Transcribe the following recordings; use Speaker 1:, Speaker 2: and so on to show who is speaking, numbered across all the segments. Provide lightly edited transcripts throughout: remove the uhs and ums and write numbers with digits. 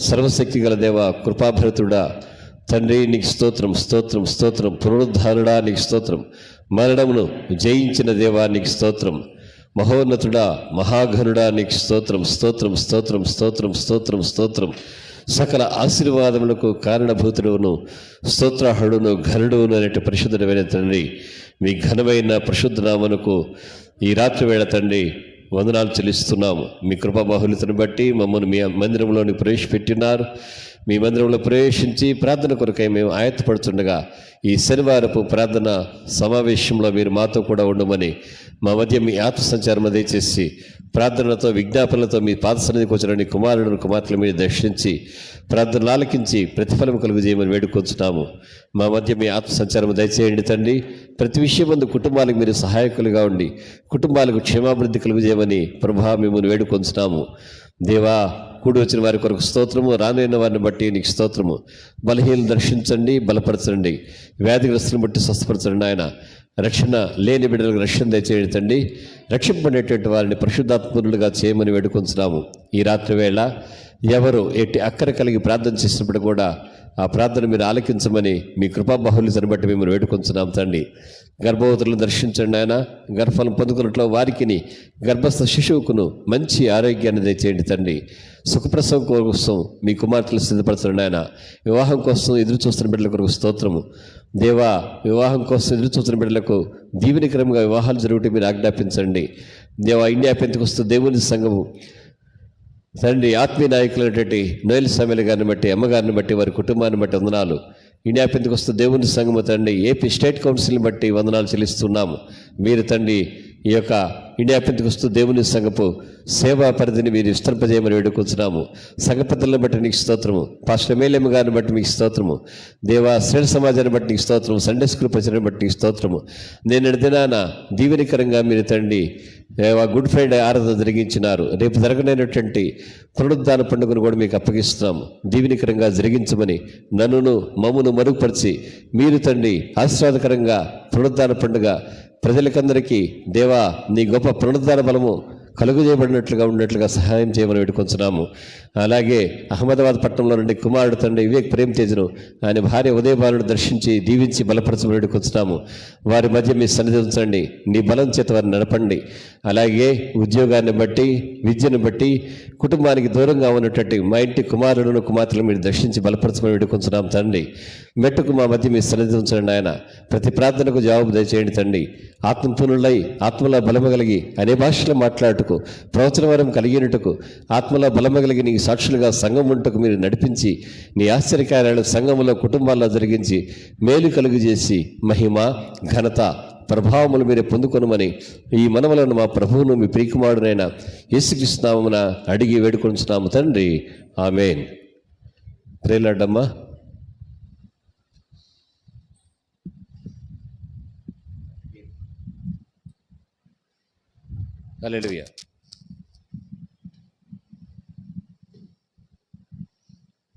Speaker 1: సర్వశక్తి గల దేవ, కృపాభరితుడా తండ్రి, నీకు స్తోత్రం స్తోత్రం స్తోత్రం. పునరుద్ధారుడా నీకు స్తోత్రం. మరణమును జయించిన దేవా నీకు స్తోత్రం. మహోన్నతుడా మహాఘనుడా నీకు స్తోత్రం స్తోత్రం స్తోత్రం స్తోత్రం స్తోత్రం స్తోత్రం. సకల ఆశీర్వాదములకు కారణభూతుడును స్తోత్రాహుడును ఘనుడును అనేటి పరిశుద్ధుడైన తండ్రి, మీ ఘనమైన పరిశుద్ధ నామమునకు ఈ రాత్రి వేళ తండ్రి వందనాలు చెల్లిస్తున్నాము. మీ కృపా బాహుల్యతను బట్టి మమ్మల్ని మీ మందిరంలోని ప్రవేశపెట్టినారు. మీ మందిరంలో ప్రవేశించి ప్రార్థన కొరకై మేము ఆయత్తపడుతుండగా ఈ శనివారపు ప్రార్థన సమావేశంలో మీరు మాతో కూడా ఉండమని, మా మధ్య మీ ఆత్మ సంచారం దయచేసి ప్రార్థనలతో విజ్ఞాపనలతో మీ పాద సన్నిధికి వచ్చిన కుమారులను కుమార్తెల మీద దర్శించి ప్రార్థనలు ఆలకించి ప్రతిఫలం కలుగు చేయమని వేడుకొంచున్నాము. మా మధ్య మీ ఆత్మ సంచారం దయచేయండి తండ్రి. ప్రతి విషయం ముందు కుటుంబాలకు మీరు సహాయకులుగా ఉండి కుటుంబాలకు క్షేమాభివృద్ధి కలుగు చేయమని ప్రభా మిమ్మల్ని వేడుకొంచున్నాము. దేవా, కూడి వచ్చిన వారి కొరకు స్తోత్రము, రానైన వారిని బట్టి నీకు స్తోత్రము. బలహీనలు దర్శించండి, బలపరచండి, వ్యాధిగ్రస్తులను బట్టి స్వస్థపరచండి. ఆయన రక్షణ లేని బిడ్డలకు రక్షణ దయచేయండి తండ్రి. రక్షింపబడేటువంటి వారిని పరిశుద్ధాత్మలుగా చేయమని వేడుకొంచున్నాము. ఈ రాత్రి వేళ ఎవరు ఎట్టి అక్కర కలిగి ప్రార్థన చేసినప్పుడు కూడా ఆ ప్రార్థన మీరు ఆలకించమని మీ కృపా బాహుల్యతను బట్టి మేము వేడుకొంచున్నాం తండ్రి. గర్భవతులను దర్శించండి ఆయన. గర్భఫలం పొందుకున్నట్లు వారికిని గర్భస్థ శిశువుకును మంచి ఆరోగ్యాన్ని దయచేయండి తండ్రి. సుఖప్రసవం కోసం మీ కుమార్తెలు సిద్ధపరచండి ఆయన. వివాహం కోసం ఎదురు చూస్తున్న బిడ్డల కొరకు స్తోత్రము. దేవా, వివాహం కోసం ఎదురు చూస్తున్న బిడ్డలకు దీవెనకరంగా వివాహాలు జరుగుతూ మీరు ఆజ్ఞాపించండి. దేవా, ఇండియా పెంతకొస్తూ దేవుని సంఘము తండ్రి ఆత్మీయ నాయకులైనటువంటి నోయల్ సామెల గారిని బట్టి, అమ్మగారిని బట్టి, వారి కుటుంబాన్ని బట్టి వందనాలు. ఇండియా పెంతకొస్తూ దేవుని సంఘము తండ్రి ఏపీ స్టేట్ కౌన్సిల్ని బట్టి వందనాలు చెల్లిస్తున్నాము. మీరు తండ్రి ఈ యొక్క ఇండియా పెంతకొస్తూ దేవుని సంఘపు సేవా పరిధిని మీరు విస్తరింపజేయమని వేడుకొంచున్నాము. సంఘపతులను బట్టి నీకు స్తోత్రము. పాస్టర్ మేలేమ్మ గారిని బట్టి మీకు స్తోత్రము. దేవా, శ్రేణ సమాజాన్ని బట్టి నీకు స్తోత్రము. సండే స్కూల్ ప్రచారాన్ని బట్టి నీకు స్తోత్రము. నేను దినాన దీవెనకరంగా మీరు తండ్రి గుడ్ ఫ్రైడే ఆరాధన జరిగించినారు. రేపు జరగనైనటువంటి పునరుద్ధాన పండుగను కూడా మీకు అప్పగిస్తున్నాము. దీవెనకరంగా జరిగించమని నన్నును మమ్మును మరుగుపరిచి మీరు తండ్రి ఆశీర్వాదకరంగా పునరుద్ధాన పండుగ ప్రజలకందరికీ దేవా నీ గొప్ప పునరుద్ధాన బలము కలుగుజేయబడినట్లుగా ఉన్నట్లుగా సహాయం చేయమని వేడుకొంచున్నాము. అలాగే అహ్మదాబాద్ పట్టణంలో నుండి కుమారుడు తండ్రి వివేక్ ప్రేమ్ తేజ్ను ఆయన భార్య ఉదయభానుడు దర్శించి దీవించి బలపరచమని వేడుకొంచున్నాము. వారి మధ్య మీ సన్నిధి ఉంచండి, నీ బలం చేత వారిని నడపండి. అలాగే ఉద్యోగాన్ని బట్టి, విద్యను బట్టి కుటుంబానికి దూరంగా ఉన్నటువంటి మా ఇంటి కుమారులను కుమార్తెలను మీరు దర్శించి బలపరచమని వేడుకొంచున్నాం తండ్రి. మెట్టుకు మా మధ్య మీ సన్నిధి ఉంచండి ఆయన. ప్రతి ప్రార్థనకు జవాబు దయచేయండి తండ్రి. ఆత్మపూర్ణులై ఆత్మలో బలమగలిగి అనే భాషలో మాట్లాడుటకు, ప్రవచన వరం కలిగినట్టుకు, ఆత్మలో బలమగలిగి నీ సాక్షులుగా సంఘం ఉంటకు మీరు నడిపించి నీ ఆశ్చర్యకార్యాలు సంఘములో కుటుంబాల్లో జరిగించి మేలు కలుగు చేసి మహిమ ఘనత ప్రభావములు మీరే పొందుకొనమని ఈ మనవలను మా ప్రభువును మీ ప్రియకుమారుడైన యేసుక్రీస్తు నామమున అడిగి వేడుకొంచున్నాము తండ్రి. ఆమేన్. ప్రేలాడమ్మా. హల్లెలూయా.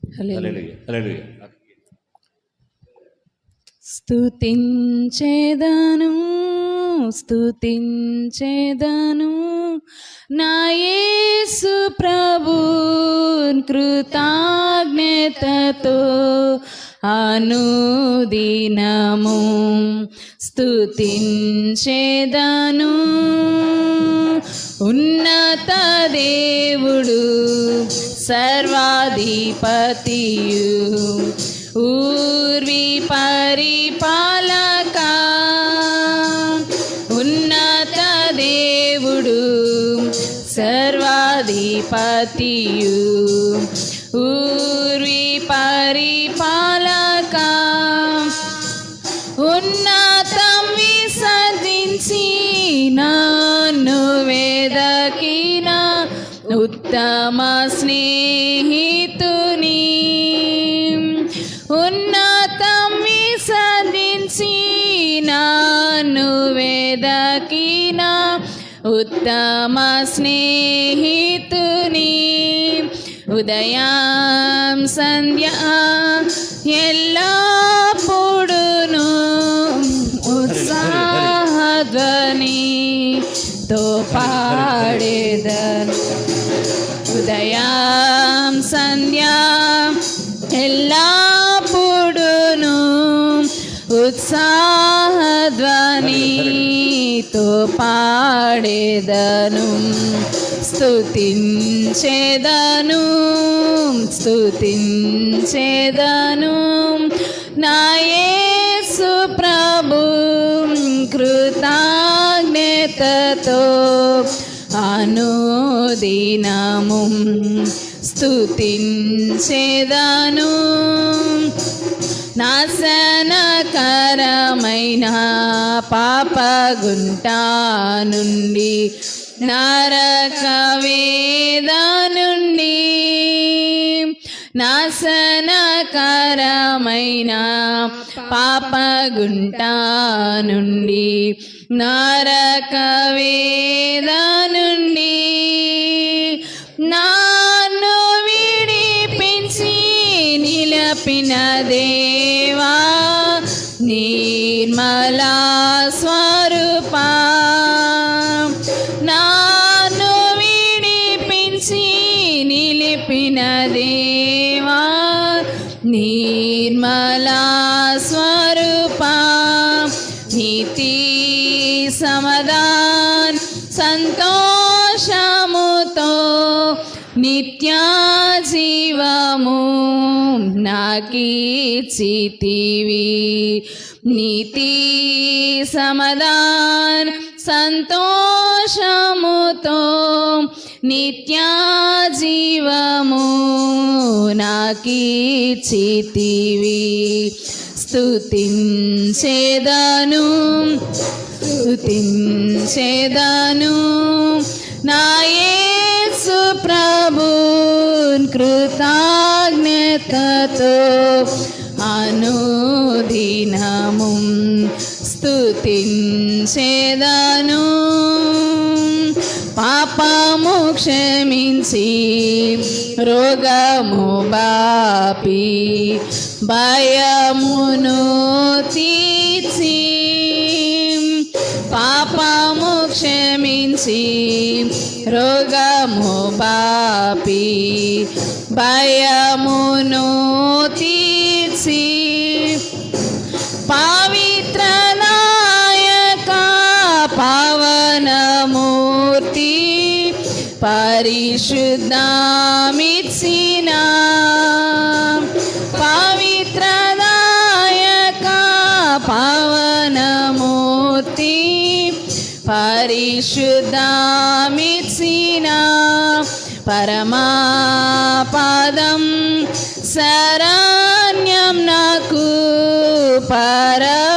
Speaker 1: హల్లెలూయా. హల్లెలూయా.
Speaker 2: స్తుతించేదను స్తుతించేదను నా యేసు ప్రభున్ కృతజ్ఞతతో అనుదినము స్తుతించేదను. ఉన్నత దేవుడు సర్వాధిపతియు ఊర్వి పరిపాలక, ఉన్నత దేవుడు సర్వాధిపతియు ఊర్వి పరిపాలక, ఉన్నతం విసర్జించి నన్ను వేదకిన ఉత్తమ స్నేహితుని, ఉన్నతం విసర్జించి నన్ను వేదకిన ఉత్తమ స్నేహితుని, ఉదయం సంధ్య ఎల్లప్పుడును ఉత్సాహధ్వనితో పాడేదను. ఉదయం సంధ్య ఎల్లప్పుడూను ఉత్సాహధ్వనితో పాడేదను, స్తుతించేదను నా యేసు ప్రభు కృతజ్ఞతతో అనుదినము స్తుతించేదను. నాశనకరమైన పాపగుంట నుండి, నరక వేద నుండి, నాశనకరమైన పాపగుంట నుండి, నరక వేద నుండి నన్ను విడిపించి నిలపిన దేవా, నిర్మలా స్వరూపా, నన్ను విడిపించి నిలిపిన దేవా, నిర్మలా స్వరూపా, నీతి సమాధాన సంతోషముతో నిత్య జీవము నాకిచ్చితివి. నీతి సమాధాన సంతోషముతో నిత్య జీవము నాకిచ్చితివి. స్తుతించేదను నా యేసు ప్రభు కృతజ్ఞతతో అనుదినము స్తుతించేదను. పాపము క్షమించి రోగము బాపి భయమును తీర్చి, పాపము క్షమించి రోగము బాపి భయమును తీర్చి, పవిత్ర నాయక పవనమూర్తి పరిశుద్ధమిచ్చిన, పవిత్ర నాయక పవనమూర్తి పరిశుద్ధమిచ్చిన, పరమాపదం శరణ్యం నాకు పరమరాజా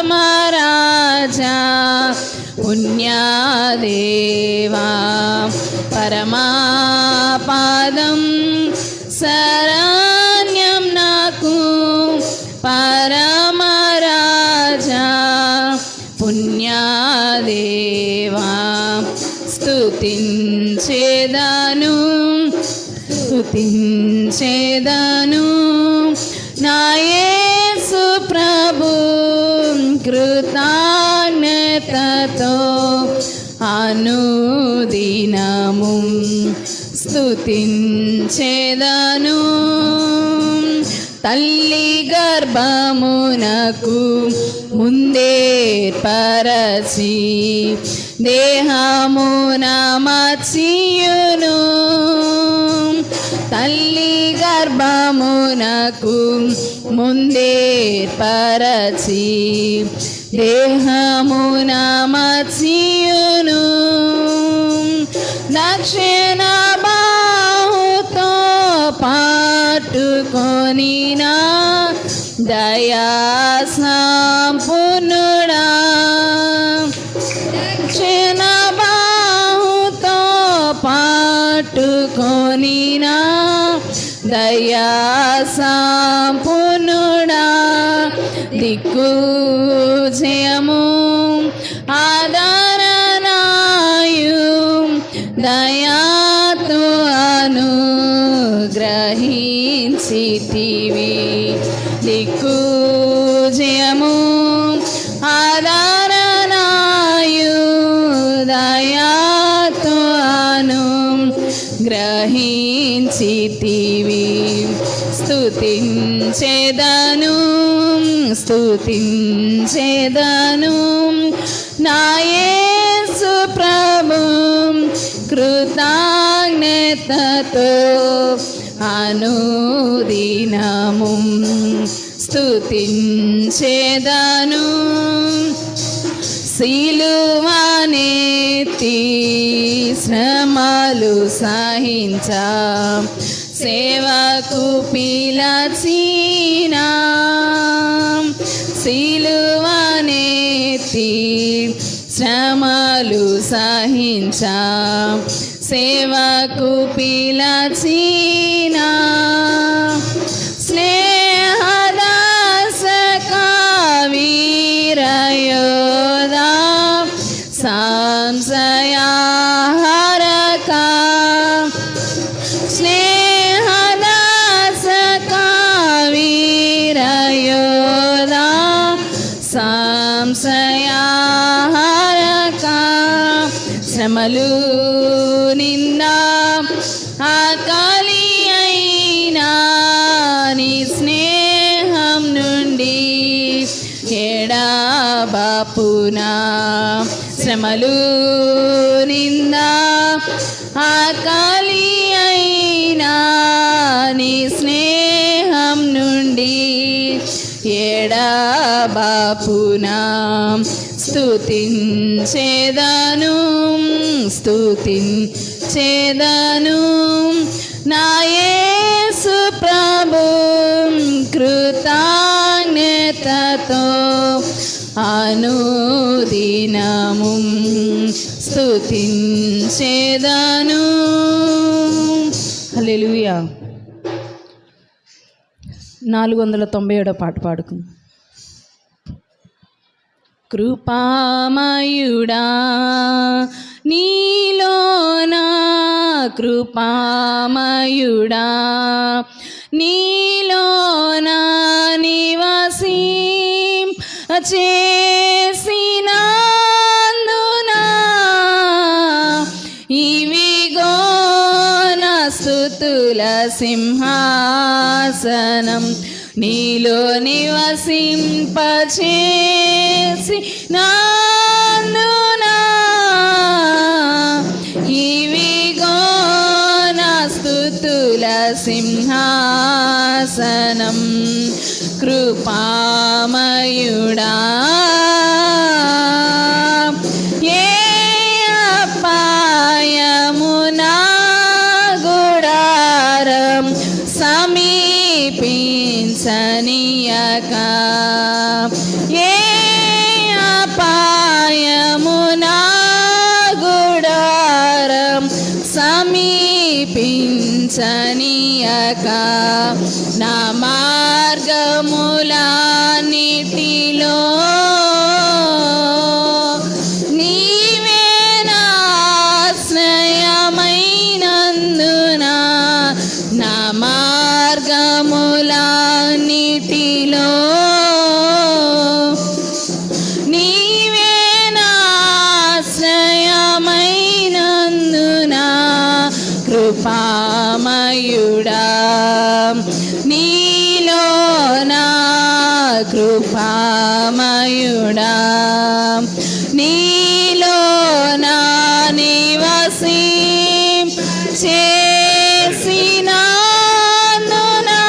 Speaker 2: పుణ్యదేవా, పరమాపదం శరణ్యం నాకు పరమరాజా పుణ్యదేవా, స్తుతించేదను నా యేసు ప్రభు కృతజ్ఞతతో అనుదినము స్తుతించేదను. తల్లి గర్భమునకు ముందేర్పరచి దేహమున మత్స్యును, తల్లి గర్భమునకు ముందేర్పరచి దేహమున మత్స్యును, దక్షిణ బాహుతో పట్టుకొనినా దయా సంపూర్ణుడా, దక్షిణ బాహుతో పట్టుకొనినా దయా సంపూర్ణుడా, దిక్కు జయము ఆదరణాయు దయాతో అనుగ్రహించితివి, దిక్కు జయము ఆదరణాయు దయాతో అనుగ్రహించితివి. స్తుతించెదను స్తుతించెదను నా యేసు ప్రభు కృతజ్ఞతతో అనుదినము స్తుతించెదను సిలువనెత్తి శ్రమలు సహించా సేవకు పిలచిన సిలువనెత్తి శ్రమలు సహించా సేవకు పిలచిన స్నేహదాసక వీరయోధా సంశయాహరక స్నేహదాసక వీరయోధా సంశయాహరక శ్రమలు నింద ఆకలి అయినా నీ స్నేహం నుండి ఎడబాపునా శ్రమలు నింద ఆకలి అయినా నీ స్నేహం నుండి ఎడబాపునా స్తుతించెదను స్తుతించెదను నా యేసు ప్రభు కృతజ్ఞతతో అనుదినము స్తుతించెదను. హల్లెలూయా. 497 పాట పాడుకుందాం. కృపామయుడా నీలోనా కృపామయుడా నీలోనా నివసిం చేసినందునా ఇవిగో నా స్తుతుల సింహాసనం నీలో నివసింపచేసి నందునా ఇవిగో నా స్తుతుల సింహాసనం కృపామయుడా ఏ అపాయమునా గుడారం సమీపించనీయక ఏ అపాయమునా గుడారం సమీపించనీయక నా మార్గములన్నిటిలో నీవే నా ఆశ్రయమైనందున నా మార్గములన్నిటిలో నీవే నా ఆశ్రయమైనందున కృపామయుడా నీలో నా కృపామయుడా నీలో నా నివసిం చేసినందునా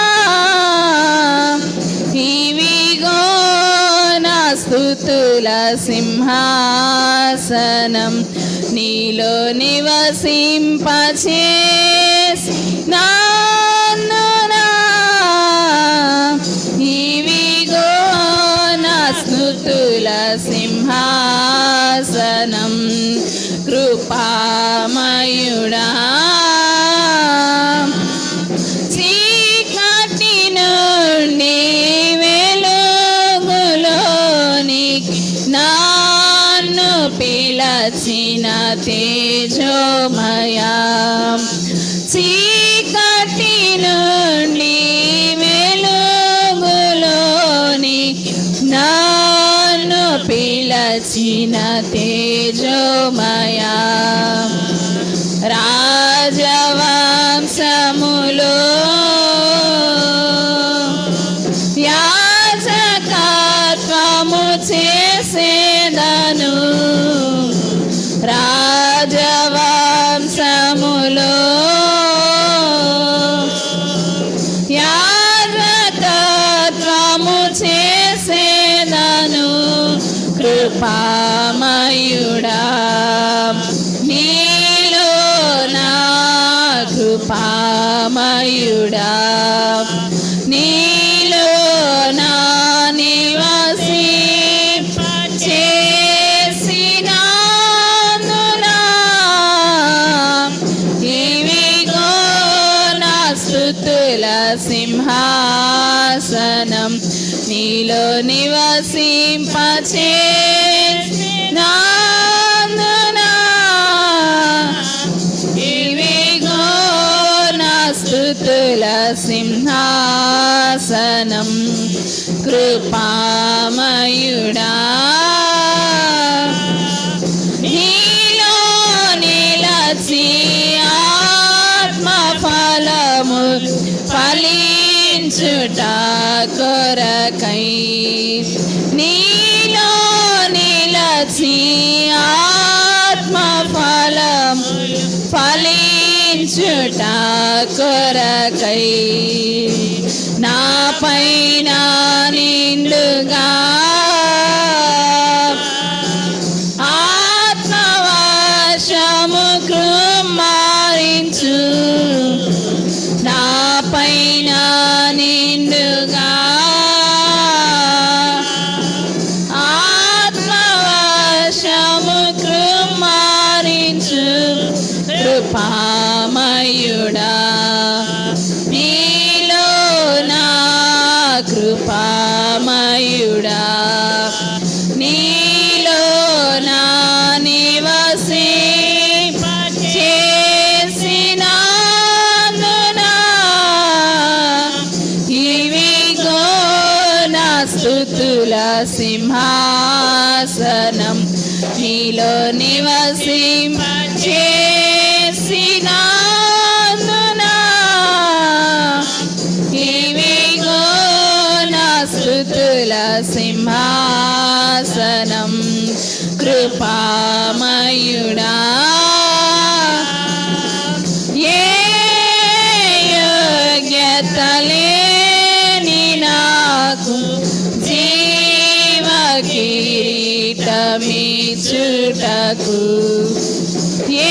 Speaker 2: ఇవిగో నా స్తుతుల సింహాసనం నీలో నివసింపచేసి నందునా ఇవిగో నా స్తుతుల సింహాసనం కృపామయుడా చీకటి నుండి వెలుగులోనికి నన్ను పిలచిన తేజోమయా చీకటి నుండి వెలుగులోనికి నన్ను పిలచిన తేజోమయా రాజవంశములో కృపామయుడా నీలో నా కృపామయుడా నీలో నా నివసింపచేసినందునా ఇవిగో నా స్తుతుల సింహాసనం నీలో నివసింపచేసినందునా ఇవిగో నా స్తుతుల సింహాసనం కృపామయుడా నీలో నిలచి ఆత్మ ఫలము ఫలించుట కొరకై నీలో నిలచి ఆత్మ ఫలము ఫలించుట కొరకై నా పైన నిండుగా ఆత్మవశము కృమ్మారించు నా పైన నిండుగా ఆత్మవశము కృమ్మారించు కృపామయుడా నీలో నా కృపామయుడా నీలో నా నివసింపచేసినందునా ఇవిగో నా స్తుతుల సింహాసనం నీలో నివసింపచేసినందునా ఇవిగో నా స్తుతుల సింహాసనం కృపామయుడా ఏ యోగ్యత లేని నాకు జీవ కిరీటమిచ్చుటకు ఏ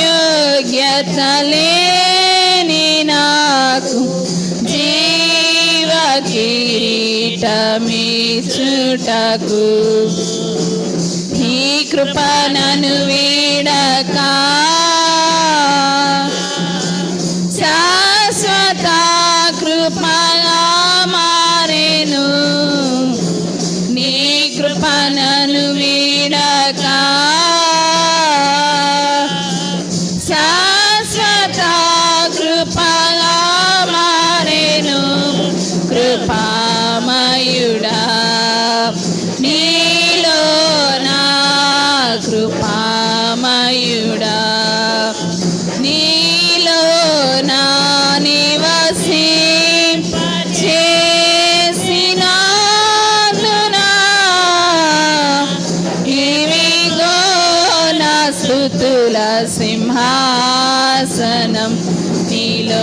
Speaker 2: యోగ్యత లేని నాకు జీవ కిరీటమిచ్చుటకు నీ కృప నన్ను వీడక శాశ్వత కృపగా మారెను నీ కృప నన్ను వీడక శాశ్వత కృపగా మారెను కృపామయుడా నీలో నా కృపామయుడా నీలో నా నివసింపచేసినందునా ఇవిగో నా స్తుతుల సింహాసనం నీలో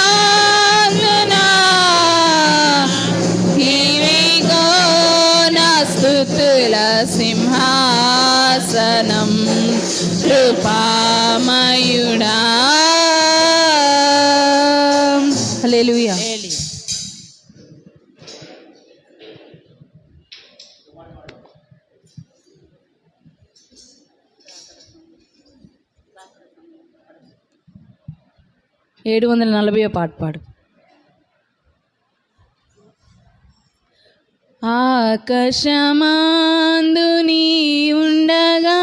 Speaker 2: నివసింపచేసినందునా ఇవిగో నా స్తుతుల సింహాసనం కృపామయుడా హల్లెలూయా. ఏడు 740 పాట పాడు. ఆకాశమందు నీ ఉండగా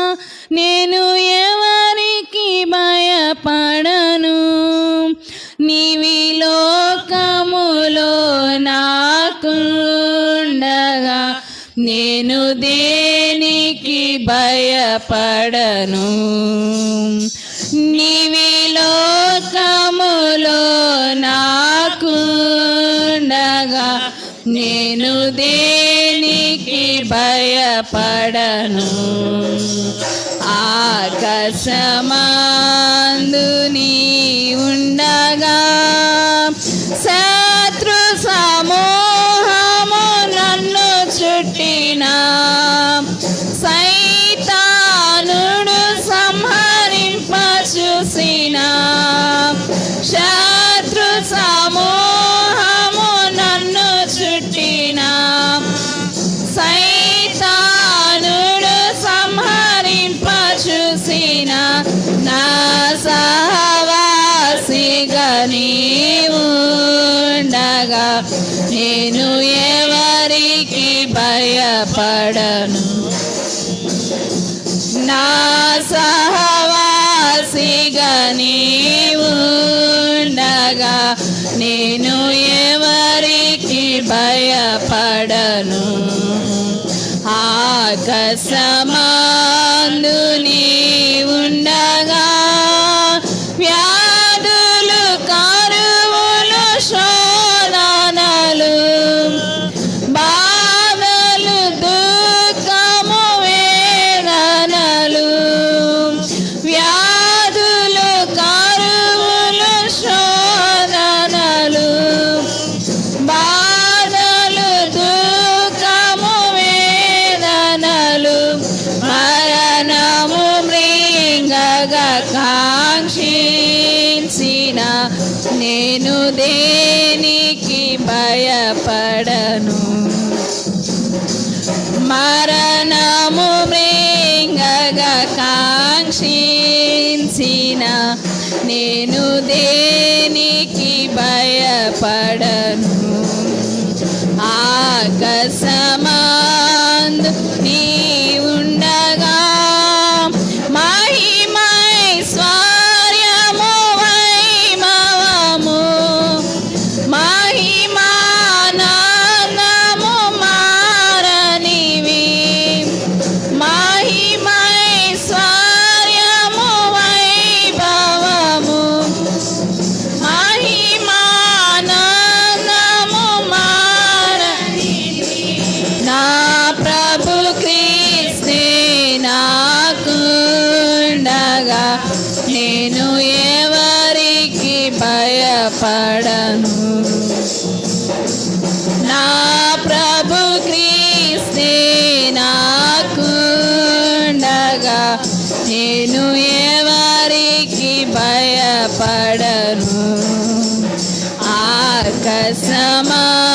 Speaker 2: నేను ఎవరికి భయపడను నీవి లోకములో నాకుండగా నేను దేనికి భయపడను నీవి లోకములో నాకుండగా నేను దేనికి భయపడను ఆకాశమందు నీ ఉండగా శత్రు సమూహ నేను ఎవరికి భయపడను. నా సహవాసిగా నీవుండగా నేను ఎవరికి భయపడను. ఆకాశమందు నీవుండగా వ్యాధులు కరువులు శోధనలు బాధలు దుఃఖము వేదనలు వ్యాధులు కరువులు శోధనలు బాధలు దుఃఖము వేదనలు మరణము మృంగగా కాంక్షించిన నేను దేనికి భయపడను. మరణము మృంగగా కాంక్షించిన నేను దేనికి భయపడను. ఆకాశమందు నీవుండగా మహిమైశ్వర్యము వైభవము మహిమానందము మారనివి మహిమైశ్వర్యము వైభవము మహిమానందము మారనివి నా ప్రభు క్రీస్తే నాకుండగా నేను ఎవరికి భయపడను. నా ప్రభు క్రీస్తే నాకుండగా నేను ఎవరికి భయపడను. ఆకాశమందు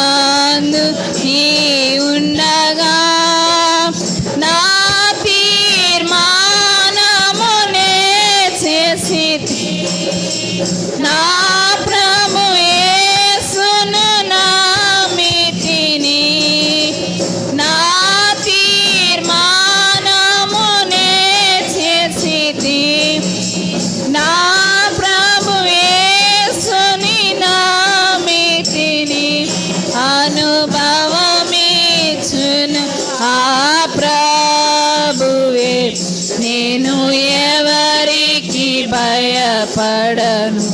Speaker 2: నీవుండగా నా తీర్మానమునే చేసితి నా ప్రభు యేసును నమ్మితిని నా తీర్మానమునే చేసితి నా ప్రభు యేసుని నమ్మితిని అనుభవమిచ్చును ఆ ప్రభువే నేను ఎవరికి భయపడను.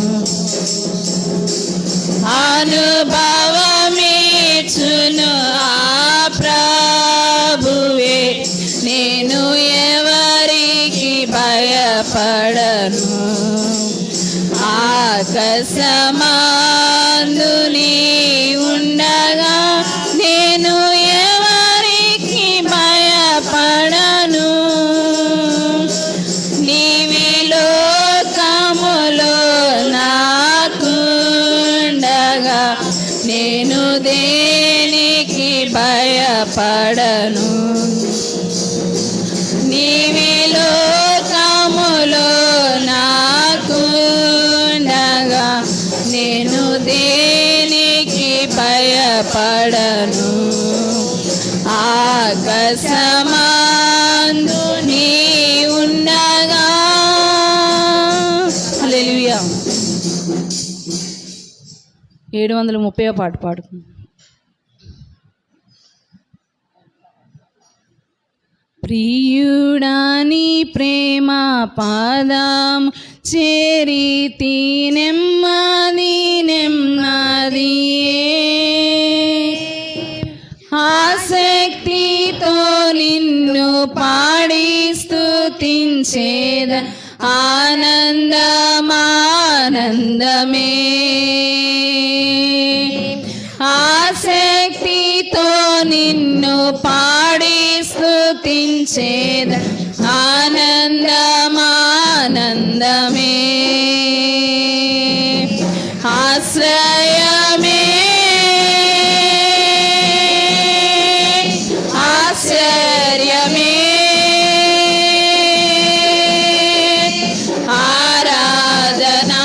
Speaker 2: అనుభవమిచ్చును ఆ ప్రభువే నేను ఎవరికి భయపడను. ఆకాశమందు నీవుండగా నేను ఎవరికి భయపడను. నీవి లోకములో నాకుండగా నేను దేనికి భయపడను. నీవి లోకములో నాకుండగా నేను దేనికి భయపడను. ఆకాశమందు నీవుండగా హల్లెలూయా. 730 పాట పాడుకుందాం. ప్రియుడాని ప్రేమ పాదం చేరితి నెమ్మది నెమ్మదియే ఆసక్తితో నిన్ను పాడి స్తుతించేద ఆనందమానందమే ఆసక్తితో నిన్ను పాడి స్తుతించేద ఆనందమానందమే ఆశ్రయమే ఆశ్చర్యమే ఆరాధనా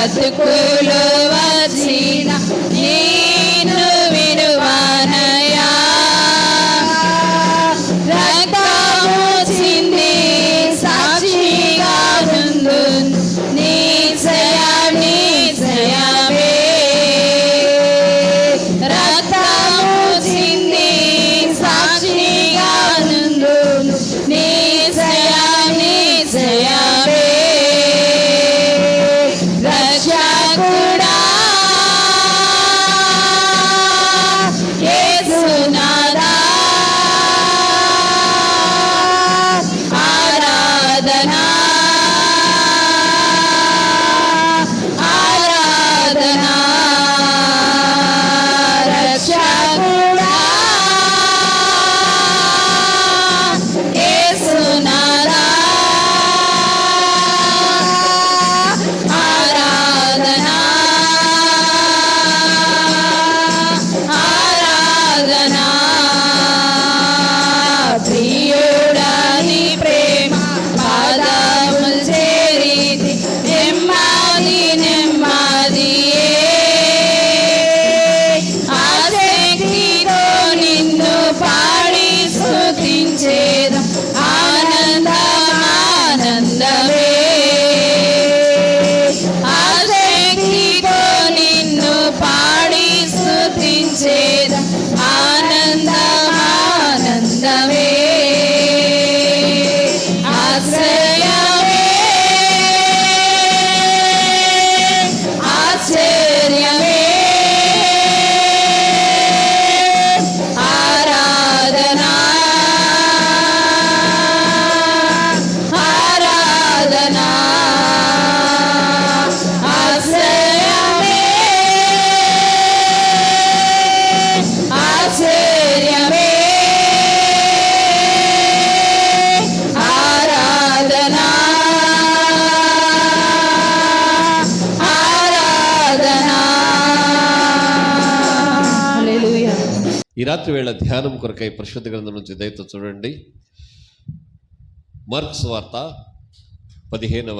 Speaker 2: బ్రతుకులు వచ్చిన నేను విడువనయా. రక్తము చింది సాక్షిగా నుండు నిశ్చయమే. రక్తము చింది సాక్షిగా నుండు నిశ్చయమే. రక్షకుడా యేసునాథా ఆరాధనా ఆరాధనా. రక్షకుడా యేసునాథా ఆరాధనా ఆరాధనా. ప్రియుడా నీ ప్రేమ పాదములు చేరితి నెమ్మది నెమ్మదియే. ఆసక్తితో నిన్ను పాడి స్తుతించేదం ఆనందమే. ఆసక్తితో నిన్ను పాడి స్తుతించేదం ఆనందమే. ఆశ్రయమే ఆశ్చర్యమే. ఆరాధనా ఆరాధనా. ఆశ్రయమే ఆశ్చర్యమే. ఆరాధనా ఆరాధనా. హల్లెలూయా.
Speaker 1: ఈ రాత్రి వేళ ధ్యానం కొరకై పరిశుద్ధ గ్రంథం నుంచి దయతో చూడండి. మార్కు సువార్త 15వ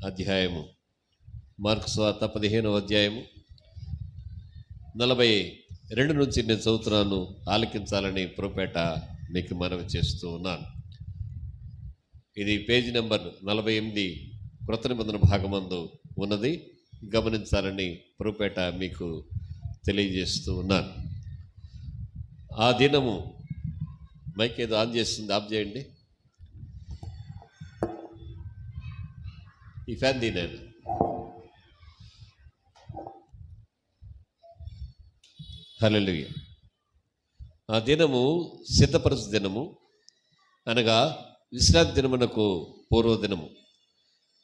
Speaker 1: అధ్యాయము. మార్కు సువార్త 15వ అధ్యాయము 42 నుంచి నేను చదువుతున్నాను. ఆలకించాలని పురపేట మీకు మనవి చేస్తూ ఉన్నాను. ఇది పేజీ నెంబర్ 48 కృత నిబంధన భాగమందు ఉన్నది. గమనించాలని పురపేట మీకు తెలియజేస్తూ ఉన్నాను. ఆ దినము మైక్ ఏదో ఆన్ చేస్తుంది, ఆఫ్ చేయండి. ఈ ఫ్యాన్ దీనేను. హల్లెలూయా. ఆ దినము సిద్ధపరచు దినము, అనగా విశ్రాంతి దినమునకు పూర్వదినము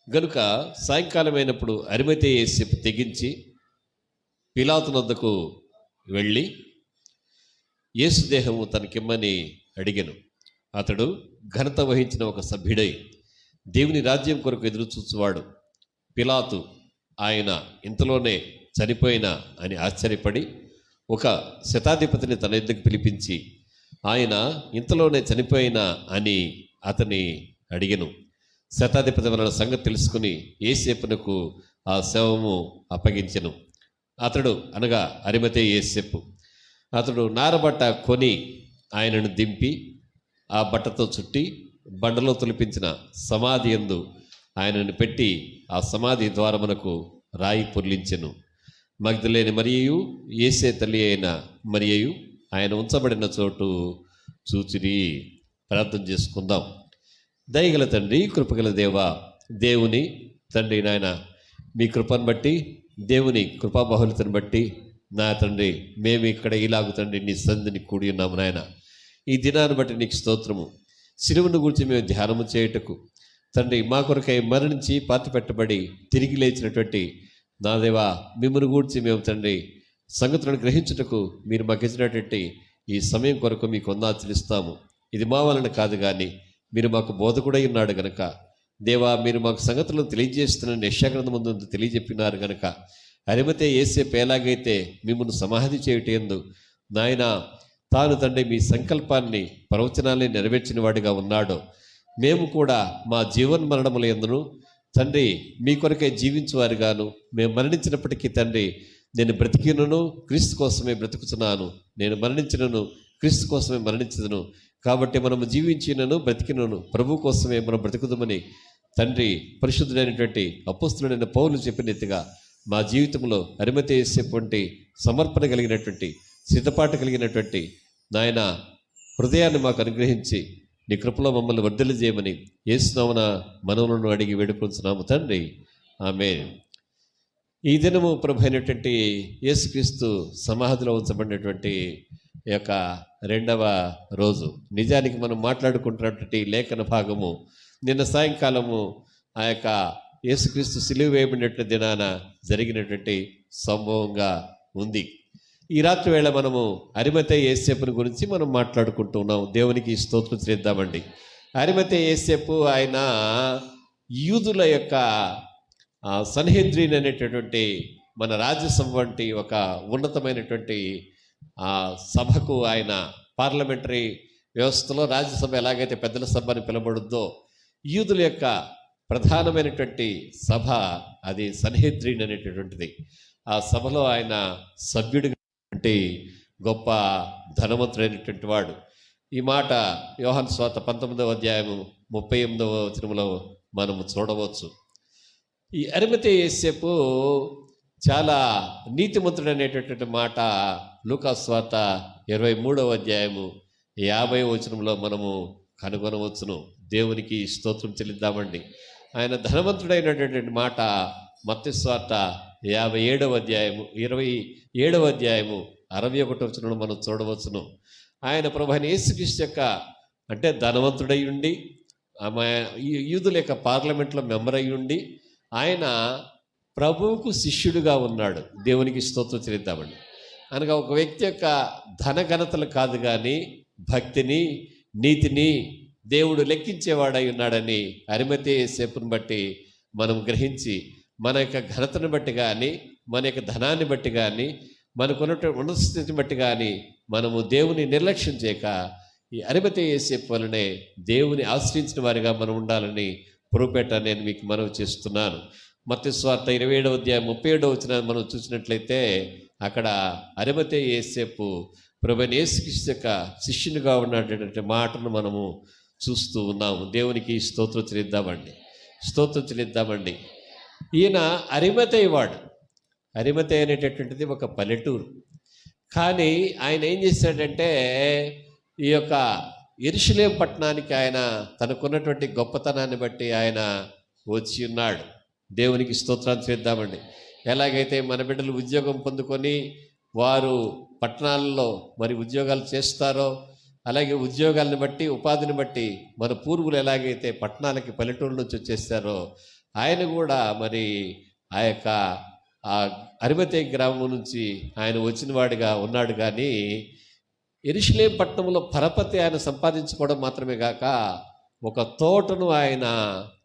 Speaker 1: గనుక సాయంకాలం అయినప్పుడు అరిమతయి యేసేపు తెగించి పిలాతునొద్దకు వెళ్ళి యేసు దేహము తనకిమ్మని అడిగెను. అతడు ఘనత వహించిన ఒక సభ్యుడై దేవుని రాజ్యం కొరకు ఎదురుచూచువాడు. పిలాతు ఆయన ఇంతలోనే చనిపోయినా అని ఆశ్చర్యపడి ఒక శతాధిపతిని తన యుద్ధకు పిలిపించి ఆయన ఇంతలోనే చనిపోయినా అని అతని అడిగెను. శతాధిపతి వలన సంగతి తెలుసుకుని యేసేపునకు ఆ శవము అప్పగించెను. అతడు అనగా అరిమతయి యేసేపు అతడు నారబట్ట కొని ఆయనను దింపి ఆ బట్టతో చుట్టి బండలో తొలిపించిన సమాధి యందు ఆయనను పెట్టి ఆ సమాధి ద్వారమునకు రాయి పొర్లించెను. మగ్దలేని మరియయు యేసే తల్లి అయిన మరియయు ఆయన ఉంచబడిన చోటు చూచిరి. ప్రార్థన చేసుకుందాం. దయగల తండ్రి, కృపగల దేవ, దేవుని తండ్రి నాయన మీ కృపను బట్టి, దేవుని కృపాబహులతను బట్టి నా తండ్రి మేము ఇక్కడ ఇలాగు తండ్రి నీ సంధిని కూడి ఉన్నాము నాయన. ఈ దినాన్ని బట్టి నీకు స్తోత్రము. సిలువను గురించి మేము ధ్యానము చేయుటకు తండ్రి మా కొరకై మరణించి పాతి పెట్టబడి తిరిగి లేచినటువంటి నా దేవా మిమ్మల్ని గూర్చి మేము తండ్రి సంగతులను గ్రహించుటకు మీరు మాకు ఇచ్చినటువంటి ఈ సమయం కొరకు మీకు వందనాలు. ఇది మా వలన కాదు కానీ మీరు మాకు బోధకుడై ఉన్నాడు గనక దేవా, మీరు మాకు సంగతులను తెలియజేస్తున్న యెషయా ముందు తెలియజెప్పినారు గనక అరిమతయి యేసేపు ఎలాగైతే మిమ్మల్ని సమాధి చేయుటయందు నాయన తాను తండ్రి మీ సంకల్పాన్ని ప్రవచనాన్ని నెరవేర్చిన వాడిగా ఉన్నాడో మేము కూడా మా జీవన్ మరణముల యందును తండ్రి మీ కొరకే జీవించువారుగాను మేము మరణించినప్పటికీ తండ్రి నేను బ్రతికినను క్రీస్తు కోసమే బ్రతుకుతున్నాను, నేను మరణించినను క్రీస్తు కోసమే మరణించదును, కాబట్టి మనము జీవించినను బ్రతికినను ప్రభు కోసమే మనం బ్రతుకుదామని తండ్రి పరిశుద్ధుడైనటువంటి అపోస్తులుడైన పౌలు చెప్పినట్టుగా మా జీవితంలో అరిమతె యేసేటువంటి సమర్పణ కలిగినటువంటి సిద్ధపాటు కలిగినటువంటి నాయన హృదయాన్ని మాకు అనుగ్రహించి నీ కృపలో మమ్మల్ని వర్ధలు చేయమని యేసునామమున మనవులను అడిగి వేడుకొంచున్నాము తండ్రి, ఆమేన్. ఈ దినము ప్రభు అయినటువంటి యేసుక్రీస్తు సమాధిలో ఉంచబడినటువంటి ఈ యొక్క 2వ రోజు. నిజానికి మనం మాట్లాడుకుంటున్నటువంటి లేఖన భాగము నిన్న సాయంకాలము ఆ యొక్క యేసుక్రీస్తు సిలువ వేయబడినటువంటి దినాన జరిగినటువంటి సంభవంగా ఉంది. ఈ రాత్రి వేళ మనము అరిమతె యేసేపుని గురించి మనం మాట్లాడుకుంటూ ఉన్నాం. దేవునికి స్తోత్రం చేద్దామండి. అరిమతె యేసేపు ఆయన యూదుల యొక్క సన్హెద్రిన్ అనేటటువంటి మన రాజ్యసభ వంటి ఒక ఉన్నతమైనటువంటి సభకు ఆయన పార్లమెంటరీ వ్యవస్థలో రాజ్యసభ ఎలాగైతే పెద్దల సభ అని పిలబడుద్దో యూదుల యొక్క ప్రధానమైనటువంటి సభ అది సన్హెద్రిన్ అనేటటువంటిది. ఆ సభలో ఆయన సభ్యుడిగా గొప్ప ధనవంతుడైనటువంటి వాడు. ఈ మాట యోహాను సువార్త 19వ అధ్యాయము 38వ వచనములో మనము చూడవచ్చు. ఈ అరిమతె యేసేపు చాలా నీతిమంతుడు అనేటటువంటి మాట లూకా సువార్త 23వ అధ్యాయము 50వ వచనంలో మనము కనుగొనవచ్చును. దేవునికి స్తోత్రం చెల్లిద్దామండి. ఆయన ధనవంతుడైనటువంటి మాట మత్తయి సువార్త 57వ అధ్యాయము 27వ అధ్యాయము 61వ వచనంలో మనం చూడవచ్చును. ఆయన ప్రభువైన యేసుక్రీస్తు యొక్క అంటే ధనవంతుడై ఉండి ఆమె యూదుల యొక్క పార్లమెంట్లో మెంబర్ అయి ఉండి ఆయన ప్రభువుకు శిష్యుడిగా ఉన్నాడు. దేవునికి స్తోత్రం చెల్లిద్దామండి. అనగా ఒక వ్యక్తి యొక్క ధనఘనతలు కాదు కానీ భక్తిని నీతిని దేవుడు లెక్కించేవాడై ఉన్నాడని అరిమతె యేసేపుని బట్టి మనం గ్రహించి మన యొక్క ఘనతను బట్టి కానీ మన యొక్క ధనాన్ని బట్టి కానీ మనకున్నటువంటి ఉన్నత స్థితిని బట్టి కానీ మనము దేవుని నిర్లక్ష్యం చేయక ఈ అరిమతె యేసేపు వలనే దేవుని ఆశ్రయించిన వారిగా మనం ఉండాలని పొరుపేట నేను మీకు మనవి చేస్తున్నాను. మత్తయి సువార్త 27వ అధ్యాయం 37వ వచనాన్ని మనం చూసినట్లయితే అక్కడ అరిమతె యేసేపు ప్రభువైన యేసుక్రీస్తు యొక్క శిష్యునిగా ఉన్నటువంటి మాటను మనము చూస్తూ ఉన్నాము. దేవునికి స్తోత్రం చెల్లిద్దామండి. ఈయన అరిమతె వాడు. అరిమతె అనేటటువంటిది ఒక పల్లెటూరు. కానీ ఆయన ఏం చేశాడంటే ఈ యొక్క యెరూషలేము పట్టణానికి ఆయన తనకున్నటువంటి గొప్పతనాన్ని బట్టి ఆయన వచ్చి ఉన్నాడు. దేవునికి స్తోత్రాన్ని చేద్దామండి. ఎలాగైతే మన బిడ్డలు ఉద్యోగం పొందుకొని వారు పట్టణాలలో మరి ఉద్యోగాలు చేస్తారో అలాగే ఉద్యోగాలను బట్టి ఉపాధిని బట్టి మన పూర్వులు ఎలాగైతే పట్టణాలకి పల్లెటూరు నుంచి వచ్చేస్తారో ఆయన కూడా మరి ఆ యొక్క అరిమతె గ్రామం నుంచి ఆయన వచ్చిన వాడిగా ఉన్నాడు. కానీ యెరూషలేము పట్టణంలో పరపతి ఆయన సంపాదించుకోవడం మాత్రమే కాక ఒక తోటను ఆయన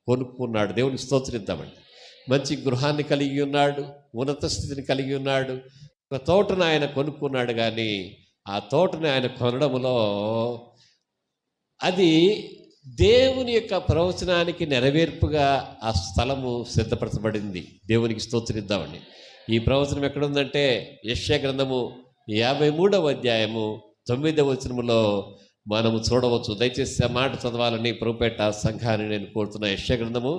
Speaker 1: కొనుక్కున్నాడు. దేవునికి స్తోత్రిద్దామండి. మంచి గృహాన్ని కలిగి ఉన్నాడు, ఉన్నత స్థితిని కలిగి ఉన్నాడు. ఒక తోటను ఆయన కొనుక్కున్నాడు. కానీ ఆ తోటను ఆయన కొనడంలో అది దేవుని యొక్క ప్రవచనానికి నెరవేర్పుగా ఆ స్థలము సిద్ధపరచబడింది. దేవునికి స్తోత్రిద్దామండి. ఈ ప్రవచనం ఎక్కడుందంటే యెషయా గ్రంథము 53వ అధ్యాయము 9వ వచనములో మనము చూడవచ్చు. దయచేసి ఆ మాట చదవాలని ప్రభుపేట సంఘాన్ని నేను కోరుతున్నా. యెషయా గ్రంథము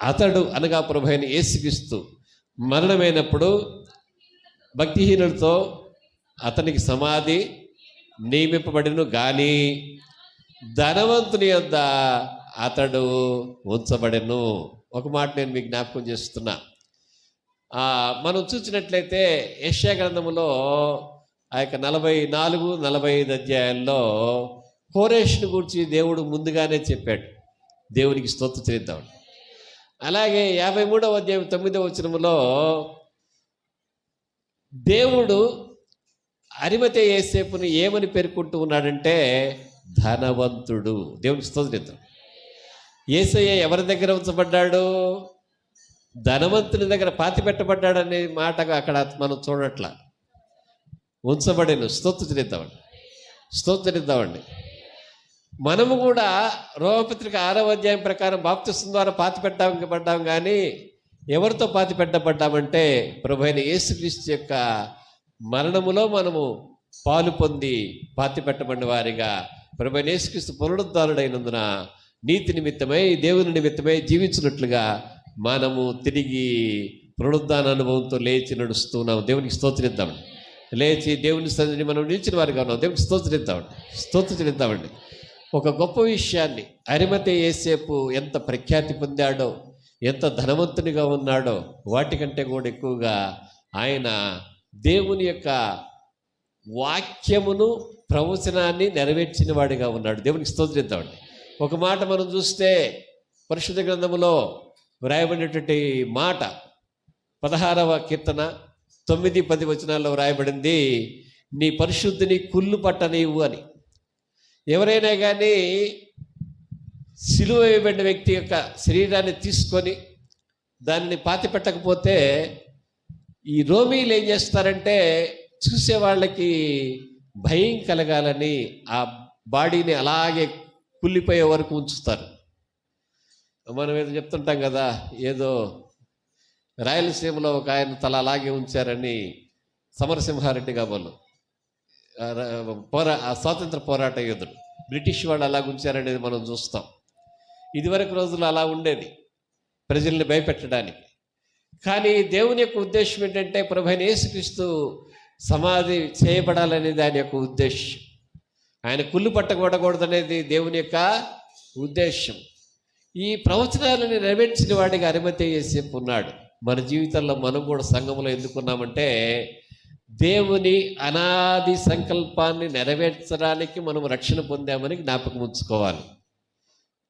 Speaker 1: అతడు అనగా ప్రభువైన యేసుక్రీస్తు మరణమైనప్పుడు భక్తిహీనులతో అతనికి సమాధి నియమింపబడిను గాని ధనవంతుని యొద్ద అతడు ఉంచబడెను. ఒక మాట నేను మీకు జ్ఞాపకం చేస్తున్నా. మనం చూసినట్లయితే యెషయా గ్రంథములో ఆ యొక్క 44, 45 అధ్యాయాల్లో కోరేషుని గురించి దేవుడు ముందుగానే చెప్పాడు. దేవునికి స్తోత్రం చేద్దాం. అలాగే 53వ అధ్యాయం 9వ వచనములో దేవుడు అరిమతె యేసేపుని ఏమని పేర్కొంటూ ఉన్నాడంటే ధనవంతుడు. దేవునికి స్తోత్రం. యేసయ్య ఎవరి దగ్గర ఉంచబడ్డాడు? ధనవంతుని దగ్గర పాతి పెట్టబడ్డాడనే మాటగా అక్కడ మనం చూడట్లా. ఉంచబడిన స్తోత్రం చేద్దామండి. మనము కూడా రోమపత్రిక 6వ అధ్యాయం ప్రకారం బాప్తిస్మం ద్వారా పడ్డాం కానీ ఎవరితో పెట్టబడ్డామంటే ప్రభు అయిన యేసుక్రీస్తు యొక్క మరణములో మనము పాలు పొంది పెట్టబడిన వారిగా ప్రభు అయిన యేసుక్రీస్తు పునరుద్ధారుడైనందున నీతి నిమిత్తమై దేవుని నిమిత్తమై జీవించినట్లుగా మనము తిరిగి పునరుద్ధాన అనుభవంతో లేచి నడుస్తున్నాం. దేవునికి స్తోత్రిద్దామండి. లేచి దేవుని సన్నిధిని మనం నిలిచిన వారిగా ఉన్నాం. దేవునికి స్తోత్రిద్దామండి. ఒక గొప్ప విషయాన్ని, అరిమతెయ యోసేపు ఎంత ప్రఖ్యాతి పొందాడో, ఎంత ధనవంతునిగా ఉన్నాడో, వాటికంటే కూడా ఎక్కువగా ఆయన దేవుని యొక్క వాక్యమును ప్రవచనాన్ని నెరవేర్చిన వాడిగా ఉన్నాడు. దేవునికి స్తోత్రిద్దామండి. ఒక మాట మనం చూస్తే పరిశుద్ధ గ్రంథములో వ్రాయబడినటువంటి మాట 16వ కీర్తన 9-10 వచనాల్లో వ్రాయబడింది, నీ పరిశుద్ధిని కుళ్ళు పట్టనీవు అని. ఎవరైనా కానీ సిలువ వేయబడిన వ్యక్తి యొక్క శరీరాన్ని తీసుకొని దాన్ని పెట్టకపోతే ఈ రోమీలు ఏం చేస్తారంటే చూసే వాళ్ళకి భయం కలగాలని ఆ బాడీని అలాగే కుళ్ళిపోయే వరకు ఉంచుతారు. మనం ఏదో చెప్తుంటాం కదా, ఏదో రాయలసీమలో ఒక ఆయన తల అలాగే ఉంచారని సమరసింహారెడ్డి గాబోలు స్వాతంత్ర పోరాట యోధుడు, బ్రిటిష్ వాళ్ళు అలాగ ఉంచారనేది మనం చూస్తాం. ఇదివరకు రోజులు అలా ఉండేది, ప్రజల్ని భయపెట్టడానికి. కానీ దేవుని యొక్క ఉద్దేశం ఏంటంటే ప్రభు అయిన యేసుక్రీస్తు సమాధి చేయబడాలనేది ఆయన యొక్క ఉద్దేశం. ఆయన కుళ్ళు పట్టకూడకూడదనేది దేవుని యొక్క ఉద్దేశం. ఈ ప్రవచనాలను నెరవేర్చిన వాడిగా అరిమతెయ యోసేపు ఉన్నాడు. మన జీవితంలో మనం కూడా సంఘంలో ఎందుకున్నామంటే దేవుని అనాది సంకల్పాన్ని నెరవేర్చడానికి మనం రక్షణ పొందామని జ్ఞాపకం ఉంచుకోవాలి.